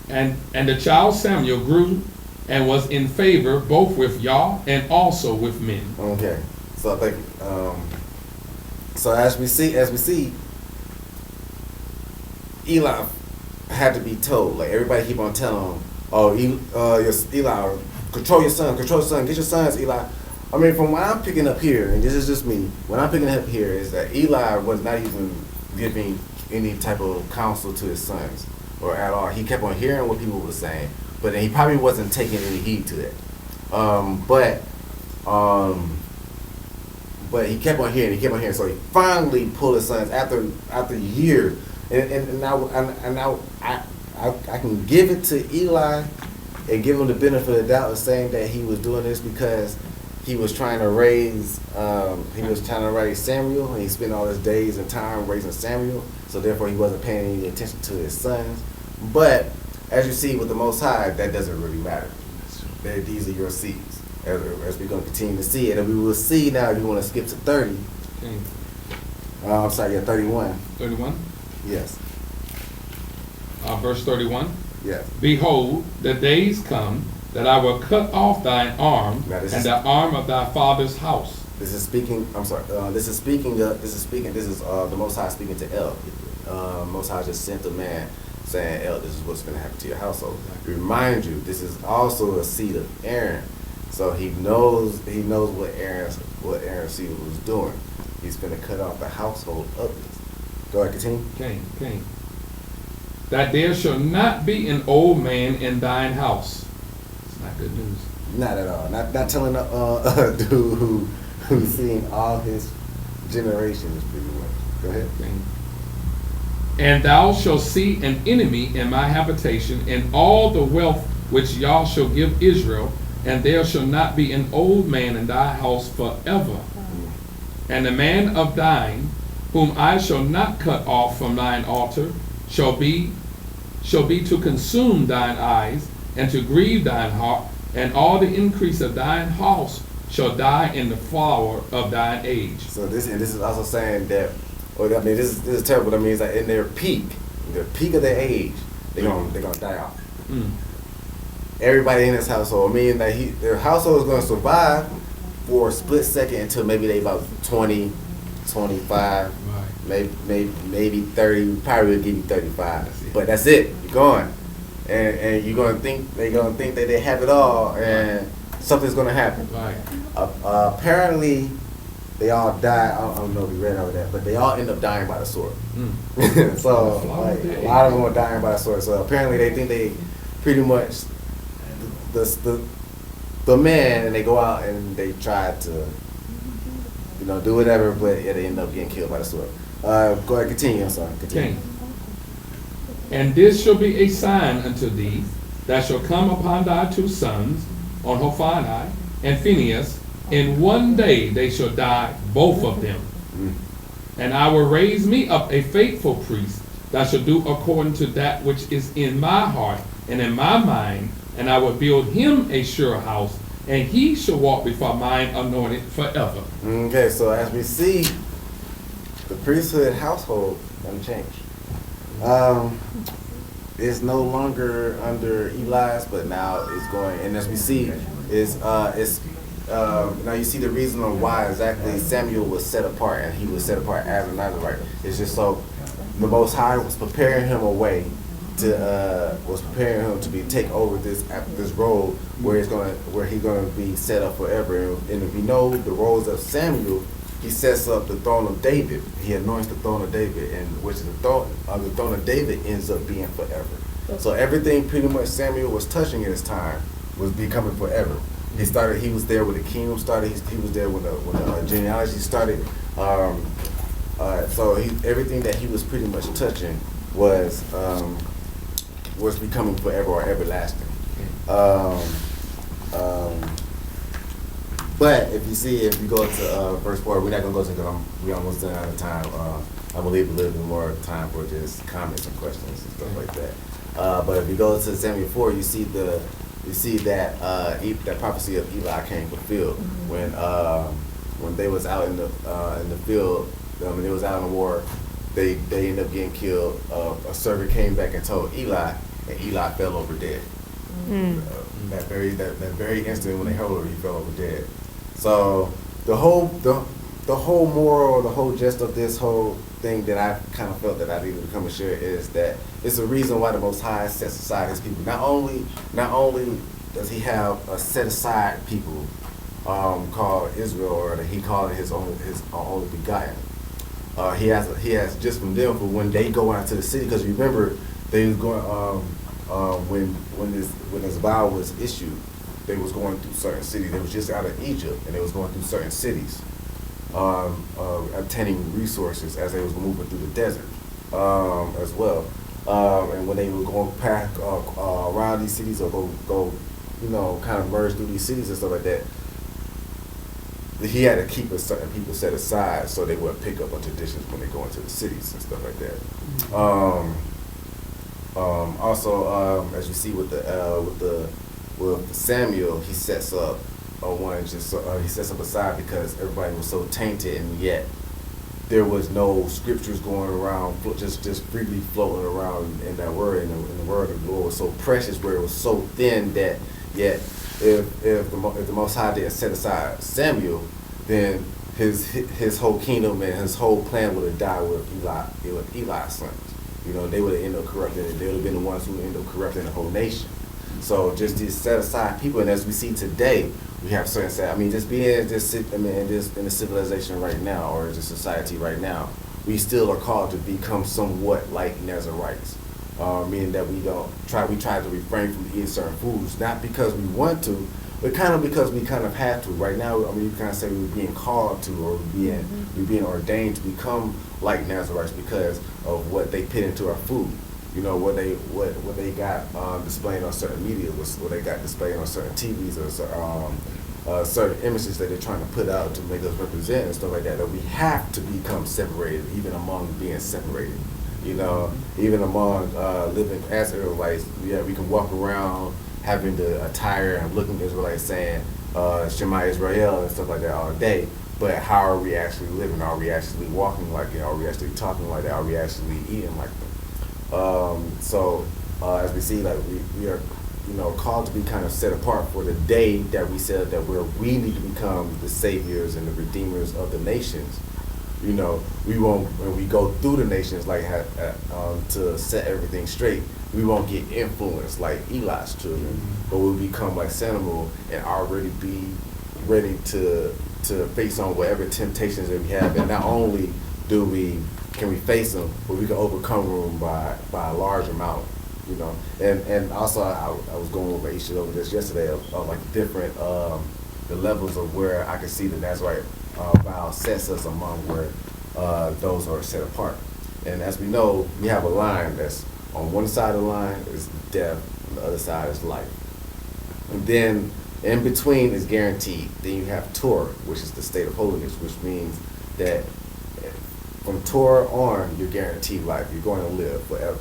And the child Samuel grew and was in favor both with Yah and also with men. Okay, so I think so as we see, Eli had to be told. Like everybody keep on telling him, "Oh, Eli, control your son, get your sons, Eli." I mean, from what I'm picking up here, and this is just me, what I'm picking up here is that Eli was not even giving any type of counsel to his sons or at all. He kept on hearing what people were saying, but then he probably wasn't taking any heed to that. But he kept on hearing. So he finally pulled his sons after years, and now I can give it to Eli and give him the benefit of the doubt of saying that he was doing this because he was trying to raise Samuel, and he spent all his days and time raising Samuel, so therefore he wasn't paying any attention to his sons. But as you see with the Most High, that doesn't really matter. These are your seeds, as we're going to continue to see it, and we will see now. If you want to skip to 30, Okay. 31. 31. Yes. Verse 31. Yes. Behold, the days come that I will cut off thine arm and the arm of thy father's house. This is speaking. I'm sorry. This is the Most High speaking to El. Most High just sent a man saying, El, this is what's going to happen to your household. Remind you, this is also a seed of Aaron, so he knows what Aaron's seed was doing. He's going to cut off the household of this. Go ahead, continue. Okay. That there shall not be an old man in thine house. It's not good news. Not at all. Not telling a dude who's seen all his generations pretty much. Go ahead. Okay. And thou shalt see an enemy in my habitation, and all the wealth which Yah shall give Israel, and there shall not be an old man in thy house forever. And the man of thine, whom I shall not cut off from thine altar, shall be to consume thine eyes, and to grieve thine heart, and all the increase of thine house shall die in the flower of thine age. So this is also saying that, this is terrible. That means that in their peak of their age, they're gonna die off. Everybody in this household, meaning that their household is gonna survive for a split second until maybe they about 20, 25, Right. maybe 30. Probably will give you 35, but that's it. You're gone, and you're gonna think that they have it all, and something's gonna happen. Right. Apparently, they all die. I don't know if you read over that, but they all end up dying by the sword. So a lot of them are dying by the sword. So apparently, they think they pretty much the man, and they go out and they try to do whatever, but yeah, they end up getting killed by the sword. Go ahead, continue. I'm sorry. Continue. Okay. And this shall be a sign unto thee that shall come upon thy two sons, on Hophni and Phinehas. In one day they shall die, both of them. And I will raise me up a faithful priest that shall do according to that which is in my heart and in my mind, and I will build him a sure house, and he shall walk before mine anointed forever. Okay, so as we see, the priesthood household doesn't change. It's no longer under Eli's, but now it's going. And as we see, now you see the reason on why exactly Samuel was set apart, and he was set apart as a Nazarite. It's just so the Most High was preparing him to take over this role where he's gonna be set up forever. And if we know the roles of Samuel, he sets up the throne of David. He anoints the throne of David, and which is the throne of David ends up being forever. So everything pretty much Samuel was touching at his time was becoming forever. He was there when the kingdom started. He was there when the genealogy started. So everything that he was pretty much touching was becoming forever or everlasting. But if you go to verse 4, we're not gonna go to because we almost done out of time. I'm gonna leave a little bit more time for just comments and questions and stuff like that. But if you go to Samuel 4, you see that that prophecy of Eli came fulfilled when they was out in the field. When they was out in the war, they ended up getting killed. A servant came back and told Eli, and Eli fell over dead. That very instant when they held her, he fell over dead. So the whole moral, the whole gist of this whole thing that I kind of felt that I needed to come and share is that it's the reason why the Most High sets aside His people. Not only does He have a set aside people called Israel, or that He called His only begotten. He has just from them for when they go out to the city. Because remember, they was going when this vow was issued. They was going through certain cities. They was just out of Egypt, and they was going through certain cities, obtaining resources as they was moving through the desert as well. And when they were going back around these cities or go, kind of merge through these cities and stuff like that, he had to keep a certain people set aside so they wouldn't pick up on traditions when they go into the cities and stuff like that. Also, as you see with Samuel, he sets up he sets up aside because everybody was so tainted, and yet there was no scriptures going around, just freely floating around in that word, and the word of the Lord was so precious, where it was so thin that yet if the Most High didn't set aside Samuel, then his whole kingdom and his whole plan would have died with Eli's sons. They would have ended up corrupting. They would have been the ones who ended up corrupting the whole nation. So just these set aside people, and as we see today, we have certain set. Just being in the civilization right now, or the society right now, we still are called to become somewhat like Nazarites, meaning that we try to refrain from eating certain foods, not because we want to, but kind of because we kind of have to. Right now, you kind of say we're being called to, or we're being ordained to become like Nazarites because of what they put into our food. What they got displayed on certain media, what they got displayed on certain TVs, or certain images that they're trying to put out to make us represent and stuff like that. That we have to become separated, even among being separated. Even among living as Israelites, we can walk around having the attire and looking Israelites saying Shema Israel and stuff like that all day. But how are we actually living? Are we actually walking like it? Are we actually talking like that? Are we actually eating like them? As we see, like we are, called to be kind of set apart for the day that we said that we need to become the saviors and the redeemers of the nations. We won't, when we go through the nations, like to set everything straight, we won't get influenced like Eli's children, but we'll become like Samuel and already be ready to face on whatever temptations that we have. And not only can we face them, but we can overcome them by a large amount, And also, I was going over this yesterday of like different the levels of where I can see the Nazarite vow sets us among where those are set apart. And as we know, we have a line that's on one side of the line is death, and the other side is life. And then in between is guaranteed. Then you have Torah, which is the state of holiness, which means that from Torah on, you're guaranteed life. You're going to live forever.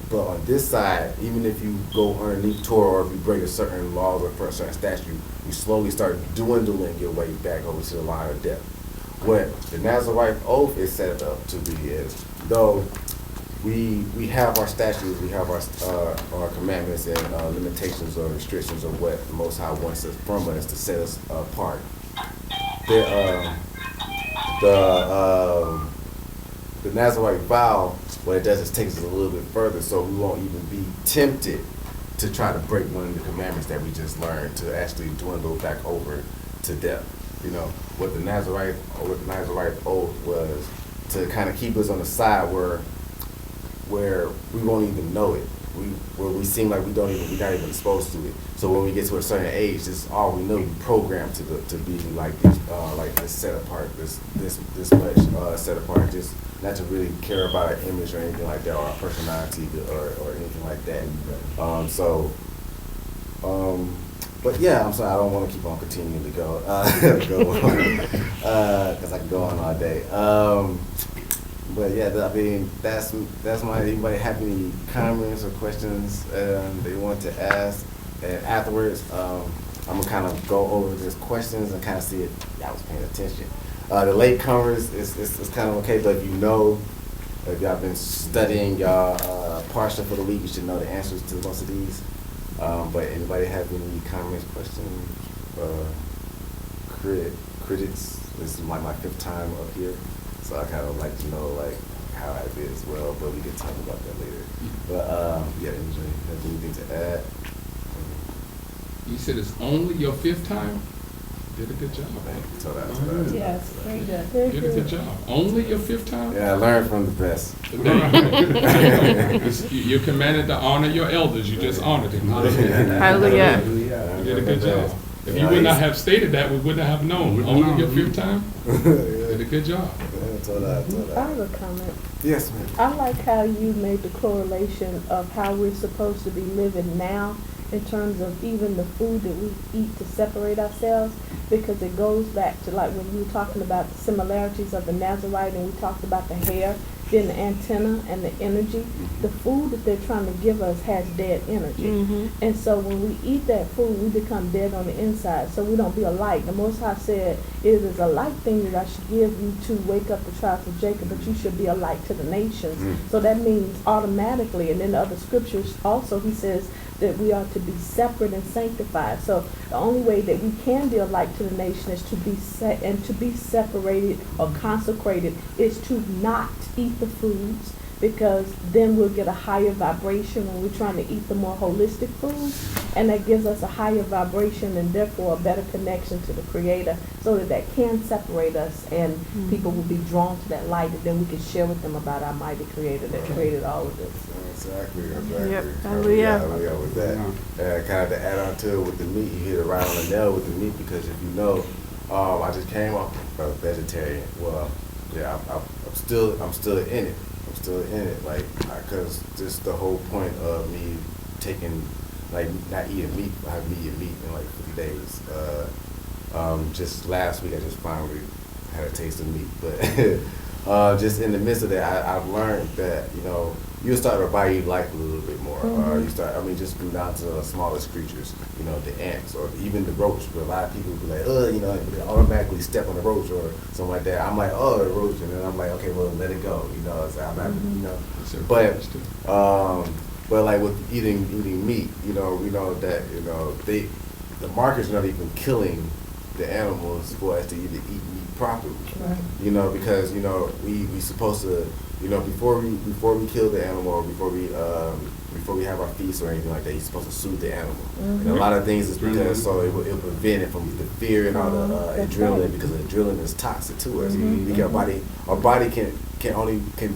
But on this side, even if you go underneath Torah, or if you break a certain law or a certain statute, you slowly start dwindling your way back over to the line of death. What the Nazarite oath is set up to be is, though we have our statutes, we have our commandments and limitations or restrictions of what the Most High wants us from us to set us apart. The Nazarite vow, what it does is takes us a little bit further, so we won't even be tempted to try to break one of the commandments that we just learned, to actually dwindle back over to death. What the Nazarite oath was to kind of keep us on the side where we won't even know it. we seem like we're not even exposed to it. So when we get to a certain age, this is all we know. We programmed to be like this set apart, this much set apart, just not to really care about our image or anything like that, or our personality or anything like that. But yeah, I'm sorry, I don't want to keep on continuing to go on, because I can go on all day. But yeah, I mean, that's my. Anybody have any comments or questions they want to ask? And afterwards, I'm gonna kind of go over these questions and kind of see if y'all was paying attention. The latecomers is kind of okay, but if y'all been studying y'all parsha for the week, you should know the answers to most of these. But anybody have any comments, questions, critics? This is my 5th time up here, so I kind of like to know like how I did as well. But we can talk about that later. But yeah, anybody have anything to add? You said it's only your 5th time? Did a good job. Yes, very good. Did a good job. Only your 5th time? Yeah, I learned from the best. You're commanded to honor your elders. You just honored him. Hallelujah. You did a good job. If you would not have stated that, we wouldn't have known. Only your 5th time? Did a good job. I have a comment. Yes, ma'am. I like how you made the correlation of how we're supposed to be living now in terms of even the food that we eat to separate ourselves, because it goes back to like when you were talking about the similarities of the Nazarite, and we talked about the hair, then the antenna and the energy. The food that they're trying to give us has dead energy. And so when we eat that food, we become dead on the inside, so we don't be a light. The Most High said, it is a light thing that I should give you to wake up the tribes of Jacob, but you should be a light to the nations. So that means automatically, and in the other scriptures also he says that we are to be separate and sanctified. So the only way that we can be a light to the nation is to be to be separated or consecrated is to not eat the foods, because then we'll get a higher vibration when we're trying to eat the more holistic foods, and that gives us a higher vibration and therefore a better connection to the Creator, so that can separate us, and people will be drawn to that light, and then we can share with them about our mighty Creator that created all of this. Exactly. Yep. Hallelujah. With that. Kind of to add on to it with the meat, you hit it right on the nail with the meat, because if you know, I just came off a vegetarian. Well, yeah, I'm still in it. I'm still in it, like, because just the whole point of me taking, like, not eating meat, I haven't eaten meat in like 50 days. Just last week, I just finally had a taste of meat, but just in the midst of that, I've learned that, you know, you start to value life a little bit more. You start, just go down to the smallest creatures, you know, the ants or even the roach. Where a lot of people be like, you know, they automatically step on the roach or something like that. I'm like, the roach, and then I'm like, okay, well, let it go, you know. So I'm not, you know, but like with eating meat, you know, we know that, you know, the market's not even killing the animals for us to either eat meat properly, you know, because, you know, we supposed to, you know, before we kill the animal, or before we have our feast or anything like that, you're supposed to soothe the animal. And a lot of things is because so it will prevent it from the fear and all the adrenaline, because the adrenaline is toxic to us. Because our body can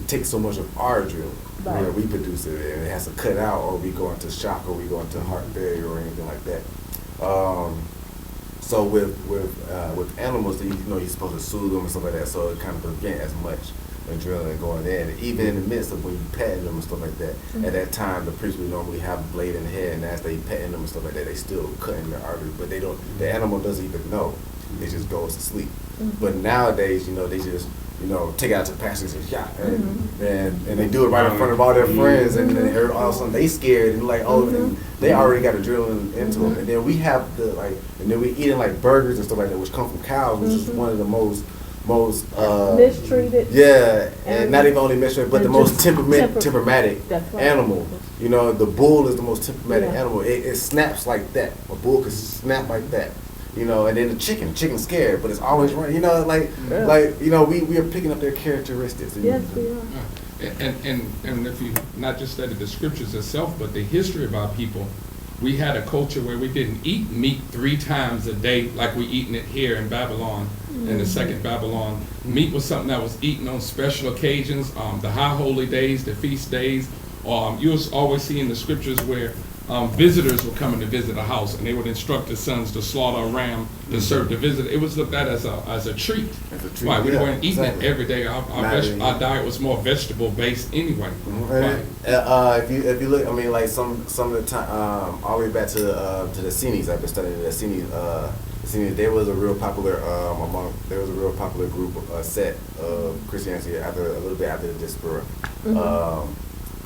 take so much of our adrenaline. You know, we produce it, and it has to cut out, or we go into shock, or we go into heart failure or anything like that. So with animals, you know, you're supposed to soothe them and stuff like that, so it kind of prevent as much adrenaline going in. And even in the midst of when you petting them and stuff like that, at that time the priest would normally have a blade in the head, and as they petting them and stuff like that, they still cutting their artery, but they don't. The animal doesn't even know. It just goes to sleep. But nowadays, you know, they just, you know, take it out to the pasture and say, yeah, and they do it right in front of all their friends, and then all of a sudden they scared and like, and they already got adrenaline into them. And then we have and then we eating like burgers and stuff like that, which come from cows, which is one of the most mistreated. Yeah, and not even only mistreated, but the most temperamentic animal. You know, the bull is the most temperamentic animal. It snaps like that. A bull can snap like that. You know, and then the chicken's scared, but it's always running. You know, like you know, we are picking up their characteristics. Yes, we are. And if you not just study the scriptures itself, but the history of our people, we had a culture where we didn't eat meat 3 times a day like we eating it here in Babylon, in the second Babylon. Meat was something that was eaten on special occasions, the high holy days, the feast days, You was always seeing the scriptures where visitors were coming to visit a house, and they would instruct the sons to slaughter a ram to serve the visitor. It was looked at as a treat. As a treat, Right, we yeah, weren't eating exactly. it every day. Our diet was more vegetable based anyway. Right. If you look, I mean, like some of the time, all the way back to the Essenes. I've been studying the Essenes. There was a real popular group, set of Christianity a little bit after the diaspora.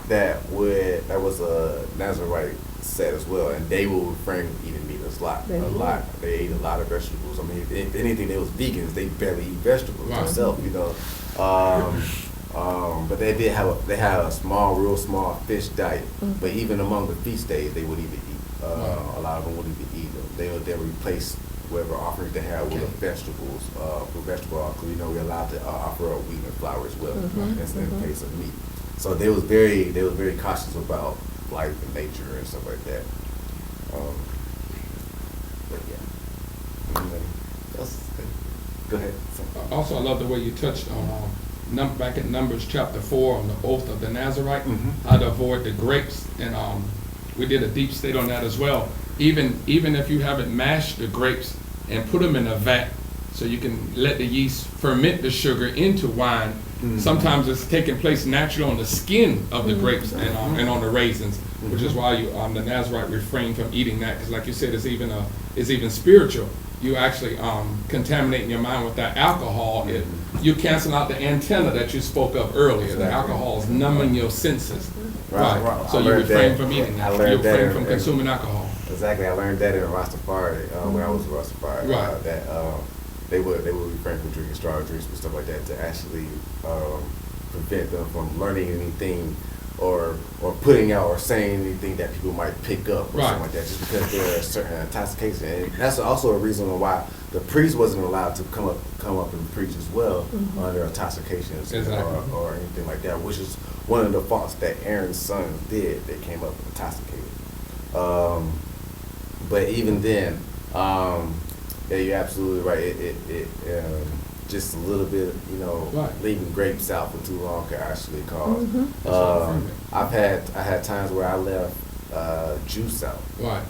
That was a Nazarite set as well, and they will refrain from eating meat a lot. They ate a lot of vegetables. I mean, if anything, they was vegans. They barely eat vegetables themselves, you know. But they had a real small fish diet. But even among the feast days, they would even eat. A lot of them wouldn't even eat them. They would replace whatever offerings they had with vegetables, with vegetable offering. You know, we're allowed to offer up wheat and flour as well in place of meat. So they was very cautious about life and nature and stuff like that. But yeah. Anything else? Go ahead. Also, I love the way you touched on back in Numbers chapter 4 on the oath of the Nazarite, how to avoid the grapes, and we did a deep state on that as well. Even if you haven't mashed the grapes and put them in a vat, so you can let the yeast ferment the sugar into wine. Sometimes it's taking place naturally on the skin of the grapes and on the raisins, which is why the Nazarite refrain from eating that, because like you said, it's even spiritual. You actually contaminating your mind with that alcohol. You cancel out the antenna that you spoke of earlier. The alcohol is numbing your senses. Right. So you refrain from eating that. You refrain from consuming alcohol. Exactly. I learned that in Rastafari when I was a Rastafari. Right. That they would refrain from drinking strong drinks and stuff like that to actually prevent them from learning anything or putting out or saying anything that people might pick up or something like that, just because there are certain intoxication. And that's also a reason why the priest wasn't allowed to come up and preach as well under intoxications or anything like that, which is one of the faults that Aaron's sons did. They came up intoxicated. But even then, yeah, you're absolutely right. It just a little bit, you know, leaving grapes out for too long can actually cause. I had times where I left juice out. Right.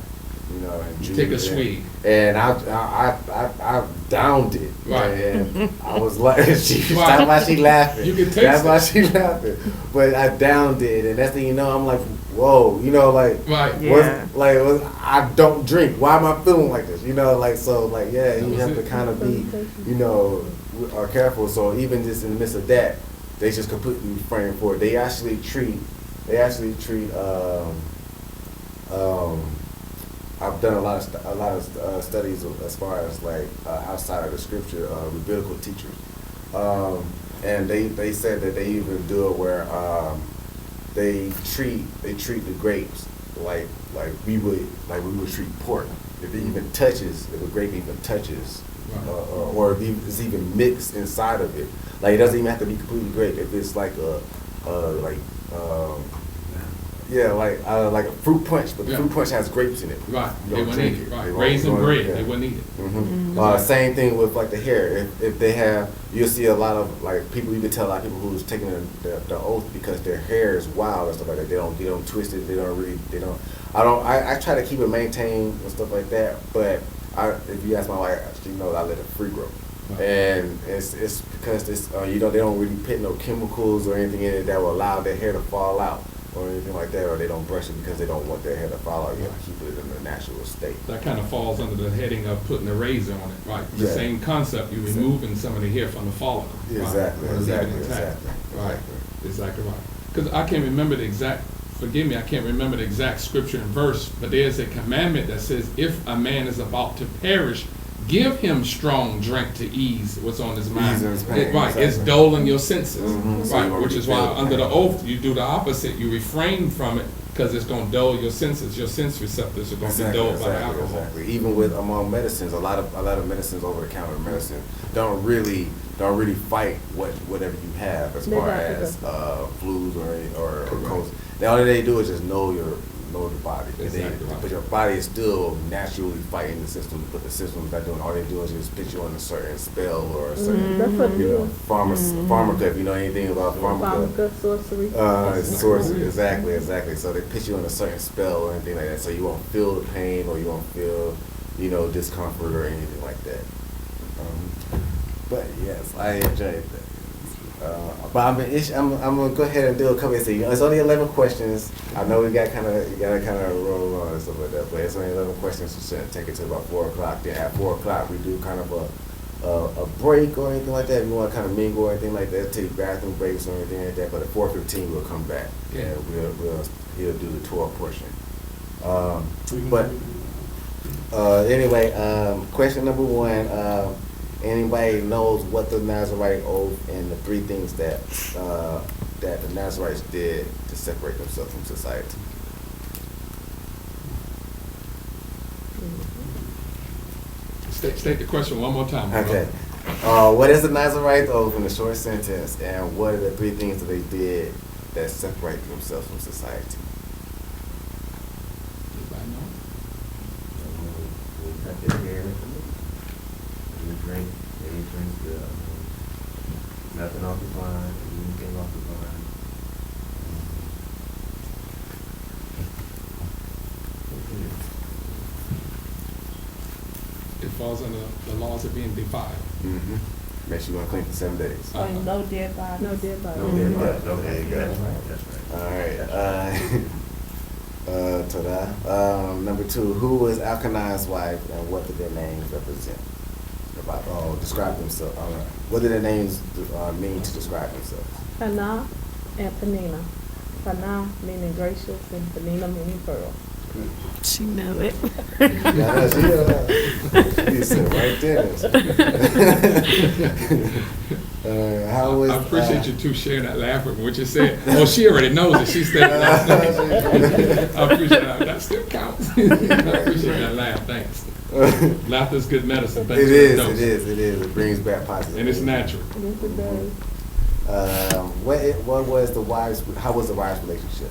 You know, and juice, take a swig. And I downed it. Right. And I was like, that's why she laughing. You can taste That's it. why she laughing. But I downed it, and that's the you know, I'm like, whoa, you know, like, I don't drink. Why am I feeling like this? You know, like, so, like, yeah, you have to kind of be, you know, careful. So even just in the midst of that, they just completely refrain for it. They actually treat. I've done a lot of studies as far as like outside of the scripture, rabbinical teachers, and they said that they even do it where they treat the grapes like we would treat pork. If a grape even touches, or if it's even mixed inside of it, like it doesn't even have to be completely grape. If it's like like a fruit punch, but the fruit punch has grapes in it. Right. They wouldn't eat it. Right. Raisin bread. They wouldn't eat it. Same thing with like the hair. If they have, you'll see a lot of like people. You can tell a lot of people who's taking the oath because their hair is wild and stuff like that. They don't twist it. I try to keep it maintained and stuff like that. But if you ask my wife, she knows I let it free grow. Right. And it's because they don't really put no chemicals or anything in it that will allow their hair to fall out or anything like that, or they don't brush it because they don't want their hair to fall out. You have to keep it in the natural state. That kind of falls under the heading of putting a razor on it, right? The same concept. You're removing some of the hair from the follicle. Exactly. Right. Exactly right. Because I can't remember the exact. Forgive me, I can't remember the exact scripture and verse, but there's a commandment that says, if a man is about to perish, give him strong drink to ease what's on his mind. It's dulling your senses. Right, which is why under the oath you do the opposite. You refrain from it because it's going to dull your senses. Your sense receptors are going to be dulled by alcohol. Exactly. Even with among medicines, a lot of medicines, over the counter medicine, don't really fight whatever you have as far as flus or colds. All they do is just null lower the body. Exactly right. But your body is still naturally fighting the system, but the system's not doing. All they do is just put you on a certain spell or a certain, That's what it you know, is. pharmaca. If you know anything about pharmaca. Pharmaca, sorcery. Sorcery, exactly. So they put you on a certain spell or anything like that, so you won't feel the pain or you won't feel, you know, discomfort or anything like that. But yes, I enjoyed that. But I'm gonna go ahead and do a couple of things. You know, it's only 11 questions. I know you gotta kind of roll on and stuff like that, but it's only 11 questions. So take it to about 4 o'clock. Then at 4 o'clock we do kind of a break or anything like that. If you want to kind of mingle or anything like that, take bathroom breaks or anything like that. But at 4:15 we'll come back and he'll do the tour portion. Anyway, question number 1. Anybody knows what the Nazarite oath and the 3 things that that the Nazarites did to separate themselves from society? State the question one more time. Okay. What is the Nazarite oath in a short sentence, and what are the 3 things that they did that separate themselves from society? Anybody know? Nothing off the vine, anything off the vine. It falls under the laws of being defiled. Mm-hmm. Make sure you want to clean for 7 days. Oh, no dead body. No dead body. No dead body. No dead body. That's right. All right. Toda. Number 2. Who was Elkanah's wife, and what did their names represent? Describe themselves. What did their names mean to describe themselves? Hannah and Penina. Hannah meaning gracious and Penina meaning pearl. She know it. Yeah, she said right there. How was? I appreciate you two sharing that laugh with me. What you said? Oh, she already knows it. She said that. I appreciate that. That still counts. I appreciate that laugh. Thanks. Laughter is good medicine. Thanks It for is. the dose. It is. It is. It brings back positive. And it's natural. Yes, it does. What was the wives? How was the wives' relationship?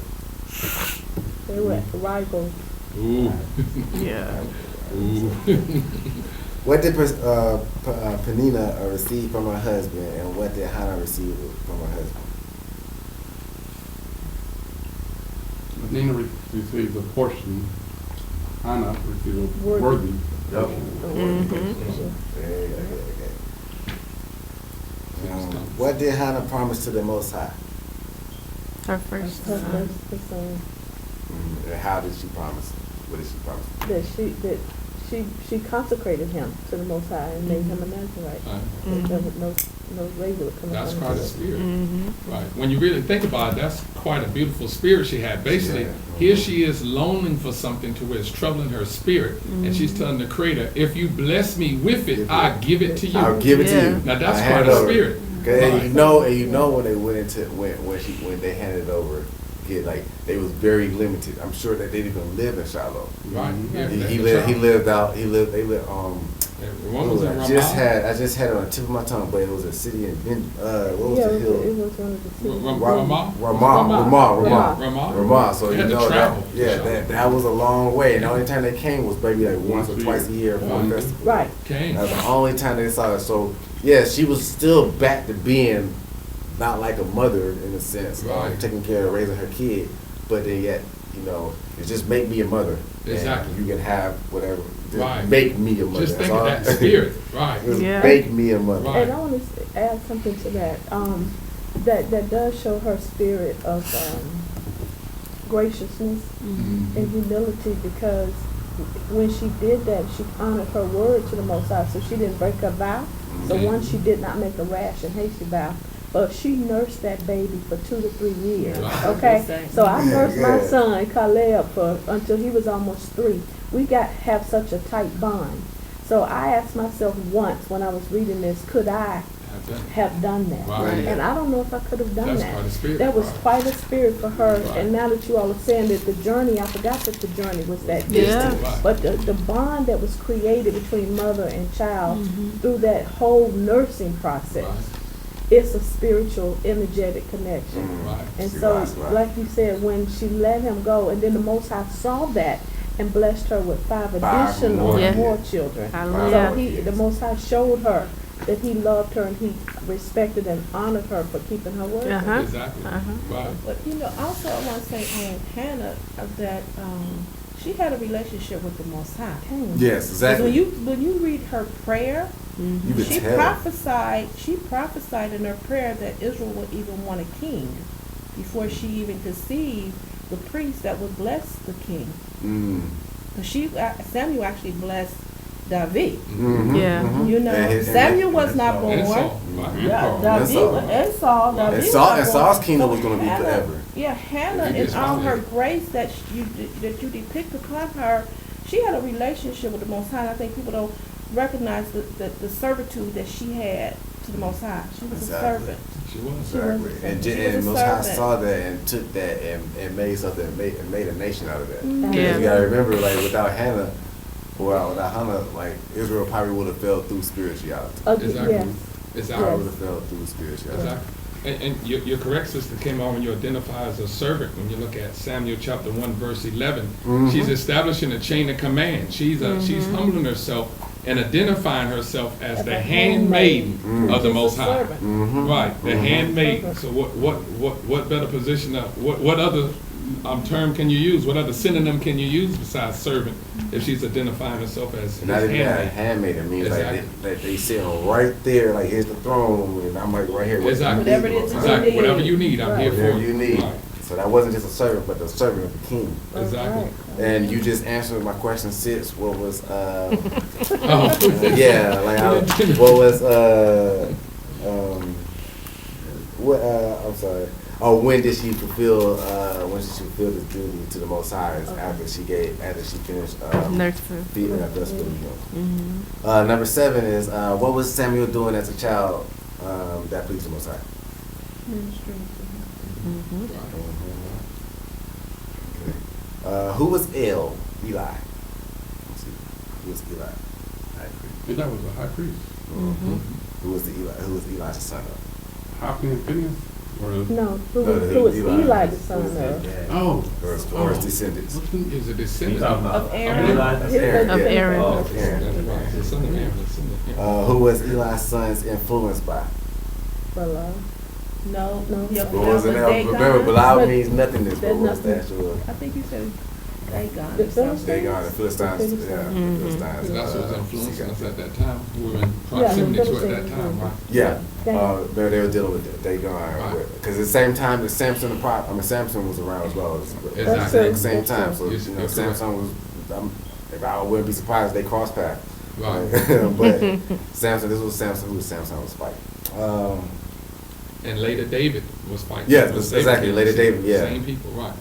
They were rivals. Ooh. Yeah. Ooh. What did Penina receive from her husband, and what did Hannah receive from her husband? Nina received a portion. Hannah received a worthy portion. Okay. What did Hannah promise to the Most High? Her first Her son. first son. And how did she promise? What did she promise? That she consecrated him to the Most High and made him a Nazarite. There was no regular coming. That's quite a spirit. Mm-hmm. Right. When you really think about it, that's quite a beautiful spirit she had. Basically, here she is longing for something to where it's troubling her spirit. And she's telling the Creator, if you bless me with it, I'll give it to you. I'll give it to you. Now that's I quite hand a it over. spirit. Okay, Right. and you know when they went into when they handed it over, like they was very limited. I'm sure that they didn't even live in Shiloh. Right. Yeah, They lived. One was in I Ramah. just had it on the tip of my tongue, but it was a city in what was Yeah, the it hill? was one of the cities. Ramah. So They you had to know travel. that was a long way, and the only time they came was maybe like once or twice a year for a festival. Right. Came. That's the only time they saw it. So yeah, she was still back to being not like a mother in a sense, Right. taking care of raising her kid, but then yet, you know, it's just make me a mother. Exactly. And you can have whatever. Just Right. make me a mother. Just That's think of all. that spirit. Right. Just Yeah. make me a mother. Right. And I want to add something to that. That does show her spirit of graciousness and humility, because when she did that, she honored her word to the Most High. So she didn't break her vow. So one, she did not make a rash and hasty vow. But she nursed that baby for 2 to 3 years. Right. Okay, so I nursed my Good. son Caleb until he was almost 3. We have such a tight bond. So I asked myself once when I was reading this, could I have done that? Right. And I don't know if I could have done That's that. quite a spirit. That was Right. quite a spirit for her. Right. And now that you all are saying that the journey, I forgot that the journey was that Yeah. distant. Right. But the bond that was created between mother and child through that whole nursing process. Right. it's a spiritual, energetic connection. Right. And See, so, that's right. like you said, when she let him go, and then the Most High saw that and blessed her with five additional more. Yeah. more children. Hallelujah. So the Most High showed her that he loved her and he respected and honored her for keeping her word. Uh-huh. Exactly. Uh-huh. Right. But also I want to say on Hannah that she had a relationship with the Most High. Yes, 'Cause exactly. when you read her prayer, You could she tell. prophesied in her prayer that Israel would even want a king before she even conceived the priest that would bless the king. Mm. 'Cause Samuel actually blessed David. Mhm, Yeah. mhm. You know, And his- Samuel was not And born. And Saul. Right. Yeah, And David Saul. and Saul. David And was Saul- not and born. Saul's kingdom So was gonna be Hannah- forever. Yeah, Hannah He and just all her founded. grace that you depict upon her, she had a relationship with the Most High. And I think people don't recognize the servitude that she had to the Most High. She was Exactly. a servant. She was. Exactly. And, She was and a Most High servant. saw that and took that and made something, and made a nation out of that. Mhm. Yeah. You gotta remember, like, without Hannah, like, Israel probably would have fell through spirituality. Exactly. Yes. Exactly. Probably would have fell through spirituality. Exactly. And you're correct, Sister Kim, when you identify as a servant, when you look at Samuel chapter 1, verse 11, Mhm. she's establishing a chain of command. She's humbling herself and identifying herself as the handmaiden Mhm. of the She's a Most High. servant. Mm-hmm. Right, the handmaiden. So what better position, what other term can you use? What other synonym can you use besides servant if she's identifying herself as his Not even that, handmaiden? handmaid. It means Exactly. like they sitting right there, like here's the throne, and I'm like right here. What Exactly. Whatever it is Most High. Exactly, whatever you need, I'm Right. here for Whatever you. you need. Right. So that wasn't just a servant, but the servant of the king. Exactly. And you just answered my question 6. What was Oh. yeah, like what was I'm sorry. Oh, when did she fulfill this duty to the Most High is after she finished Nurturing. feeding her breastfeeding him. Mm-hmm. Number 7 is what was Samuel doing as a child that pleased the Most High? Ministry. Mm-hmm. Okay. Who was Eli? Let's see. Who was Eli? And that was a high priest. Mm-hmm. Who was Eli's son of? Hophni and Phineas? Or No, No, who was Eli. Eli the son of? oh, Or his descendants? Is a You descendant talking of about Of Aaron. Eli? Of Aaron. Of yeah. Aaron. Oh, Of Aaron. That's right. The son of Aaron, descendant. Yeah. Who was Eli's sons influenced by? Bala. No, No. yeah, What was it? Dagon. Remember, Bilal But means nothingness, but there's what's the nothing. actual? I think you said Dagon The or something. Dagon, the Philistines, yeah, the Mhm. Philistines. So that's what was influencing us yeah. at that time. We were in proximity to it at that time, right? Yeah, Dagon. they were dealing with Dagon, because at the same time that Samson Samson was around as well. Exactly. At the same time, so Yes, you know, you're correct. Samson was. If I wouldn't be surprised if they crossed paths. Right. But Samson, this was Samson. Who was Samson was fighting? And later David was fighting. Yeah, It was exactly, David. later David, yeah. Same people, right.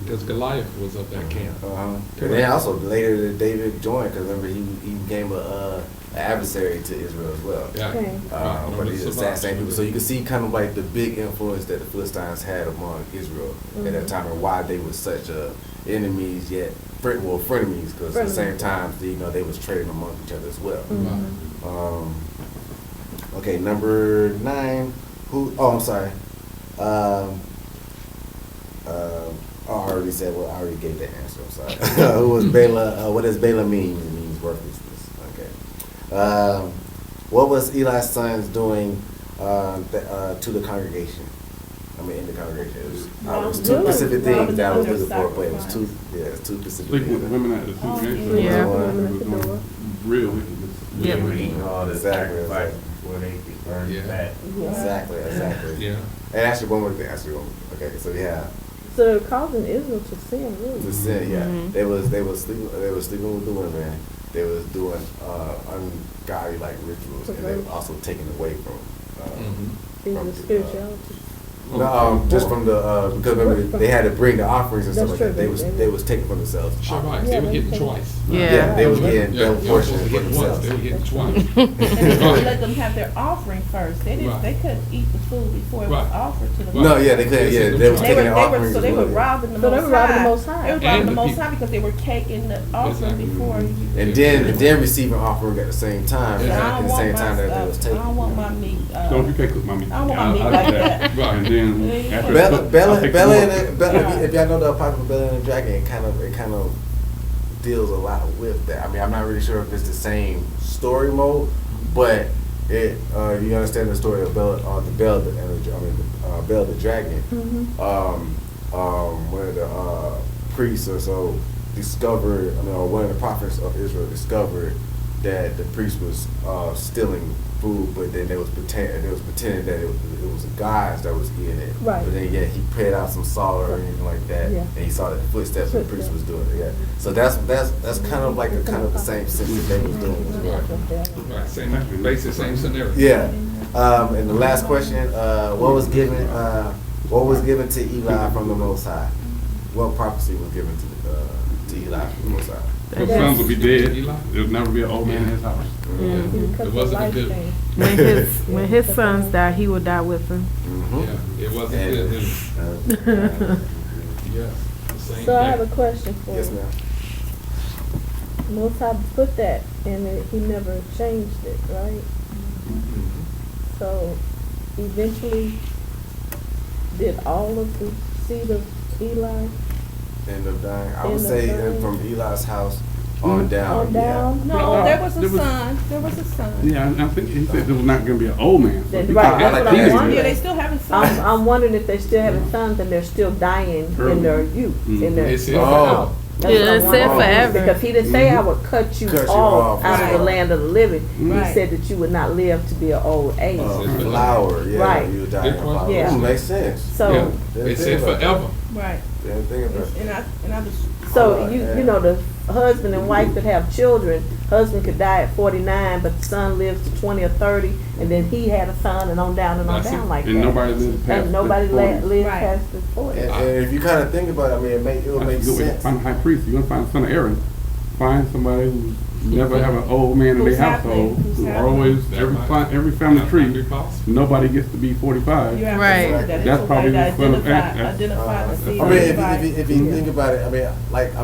Because Goliath was of that camp. And then also later David joined, because remember he became an adversary to Israel as well. Yeah. Okay. Right. But he's the same people. So you can see kind of like the big influence that the Philistines had among Israel at that time, and why they were such enemies yet frenemies, because at the same time they was trading among each other as well. Right. Okay, number 9. Who? Oh, I'm sorry. I already said. Well, I already gave that answer. I'm sorry. Who was Bela? What does Bela mean? It means worthlessness. Okay. What was Eli's sons doing to the congregation? I mean, in the congregation. It was 2 specific things that I was looking for, but it was 2 specific sleeping with the things. women at the congregation. Yeah. It was doing real wickedness. Yeah. They were eating all the Exactly, sacrifice exactly. before they get burned Yeah. fat. Exactly. Yeah. And actually, one more thing. Okay, so So they're causing Israel to sin, really. the sin. Yeah, Mhm. they was sleeping with the women. They was doing ungodly like rituals, and they were also taking away from. Mhm. Things from of the, spirituality. No, just from the because remember they had to bring the offerings and stuff That's like that. true. They was taking from themselves. Shabbat, Yeah, they were they getting take- twice. Yeah. They was getting Yeah, double they were supposed portion to for get once, themselves. they were getting twice. And they let them have their offering first. They didn't. Right. They couldn't eat the food before it was Right. offered to them. No, yeah, they couldn't. Yeah, they was They taking were, their offerings. so they as were well. robbing the So they Most were robbing the High. Most High. They were robbing And the the Most people. High because they were taking the offering Exactly. before. And then receiving offering at the same time. Yeah. I At don't the same want time my that they was stuff. taking. I don't want my meat. Don't you can't cook my meat. I don't want my meat I like do that. Right. And then after it's cooked, I'll Bella, take Bella, the and more. the, Bella Yeah. if y'all know the apocryphal Bella and the Dragon, it kind of deals a lot with that. I mean, I'm not really sure if it's the same story mode, but it you understand the story of Bella, the Bella and the Bella the Dragon. Where the priests or so discovered, or one of the prophets of Israel discovered that the priest was stealing food, but then they was pretending that it was gods that was eating it. Right. But then he prayed out some salt or anything like that, Yeah. and he saw that the footsteps of the priest was doing it. Yeah. So that's kind of like the same sense that they was doing as well. Right, same, basic, same scenario. Yeah. And the last question, what was given to Eli from the Most High? What prophecy was given to Eli from the Most High? His sons will be dead. Eli? There'll never be an old man in his house. Because It of wasn't life good. change. When his sons die, he will die with them. Mhm. Yeah, it wasn't good. And, Yeah, the same So I have a thing. question for yes, you. ma'am. Most High put that and he never changed it, right? So eventually, did all of the seed of Eli End up dying. I would End up say dying. from Eli's house on down. on down? No, there was a There was- son. There was a son. Yeah, I think he said there was not going to be an old man. So Then- he right, thought that's that what I'm easy. wondering. Yeah, they still having sons. I'm wondering if they still having sons and they're still dying in their youth, in their. It said Oh. forever. That's Yeah, what it I'm said wondering. forever. Because he didn't say I would cut you Cut you off off, out of the right. land of the living. Right. He said that you would not live to be an old age. Flower, yeah. Right. You die Good in a flower. question. Yeah. Ooh, makes sense. So, Yeah, Didn't they think said about that. forever. Right. Didn't think about that. And I was. so yeah. you know, the husband and wife could have children. Husband could die at 49, but the son lives to 20 or 30, and then he had a son, and on down and on That's down it. like And that. nobody lives past And nobody the 40. lives Right. past the 40. And if you kind of think about it, I mean, it would make That's a good way to sense. find a high priest. You're going to find a son of Aaron. Find somebody who never have an old man in their Who's happening? household. Who's Who happening? always, every family That tree, might be possible. nobody gets to be 45. You have Right. to that. That's It's a probably way to the son of identify the seed. I mean, Everybody. if you think about it, I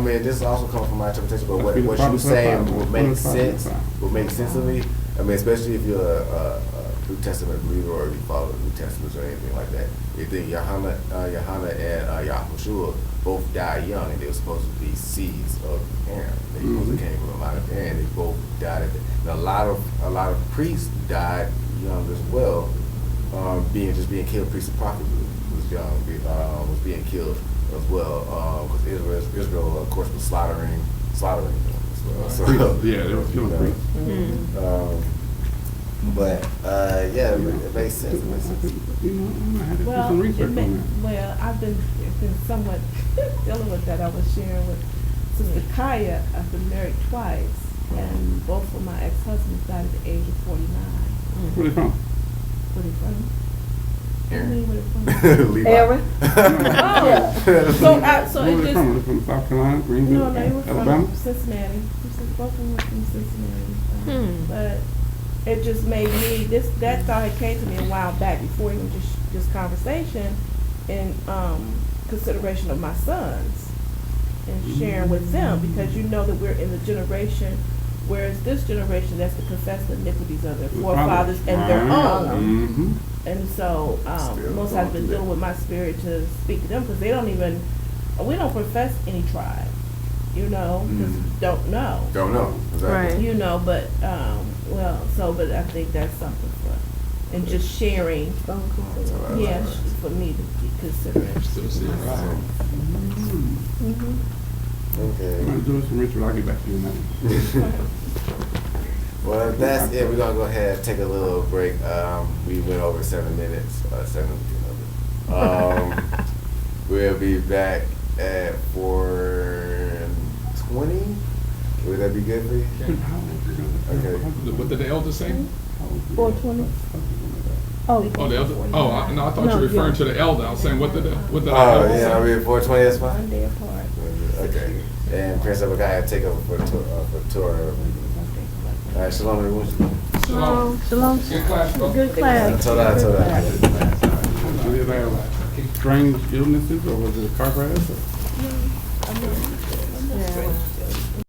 mean, this also comes from my interpretation, but what That's you been saying the would make father, sense. father. Would make sense to me. I mean, especially if you're a New Testament believer or you follow the New Testaments or anything like that. You think Yohana and Yahushua both died young, and they were supposed to be seeds of Aaron. They supposed to came from the line of Aaron. They both died. And a lot of priests died young as well. Being killed. Priest and prophet was young. Was being killed as well. Because Israel, of course, was slaughtering them as well. So, Priests, yeah, they were killing you know, priests. But yeah, it makes sense. It makes sense. You know, I'm gonna have to do Well, some research on that. well, I've been somewhat dealing with that. I was sharing with Sister Kaya. I've been married twice, and both of my ex-husbands died at the age of 49. Where they from? Where they from? Aaron. I mean, where they from? Levi. Aaron? Oh, so Where it they just from? Are they from South Carolina, Greenville, no, they were Alabama? from Cincinnati. Both of them were from Cincinnati. Hmm. But it just made me that thought had came to me a while back before even just conversation, in consideration of my sons and sharing with them, because you know that we're in the generation, whereas this generation that's to confess the iniquities of their forefathers and their own. Mm-hmm. And so, most has been dealing with my spirit to speak to them, because we don't profess any tribe, you know, because don't know. Don't know. Exactly. Right. You know, but, but I think that's something for, and just sharing, Right. yes, for me to be considering. Still seeing right. Okay. I'm gonna do some research. I'll get back to you on that. Well, if that's it. We're gonna go ahead and take a little break. We went over 7 minutes. 7 minutes. We'll be back at 4:20. Would that be good for you? Okay. What did the elder say? 4:20. Oh, Oh, the elder, oh, no, I thought you No, were referring yeah. to the elder. I was saying, what did the Oh, elder yeah, I say? read 420, that's fine. One day apart. Okay. And Prince Abakaya take over for Torah. All right, shalom, everyone. Shalom. Shalom. Good class, bro. Good class. I told her. Good class. Did they have strange illnesses or was it a car crash? Or? Yeah.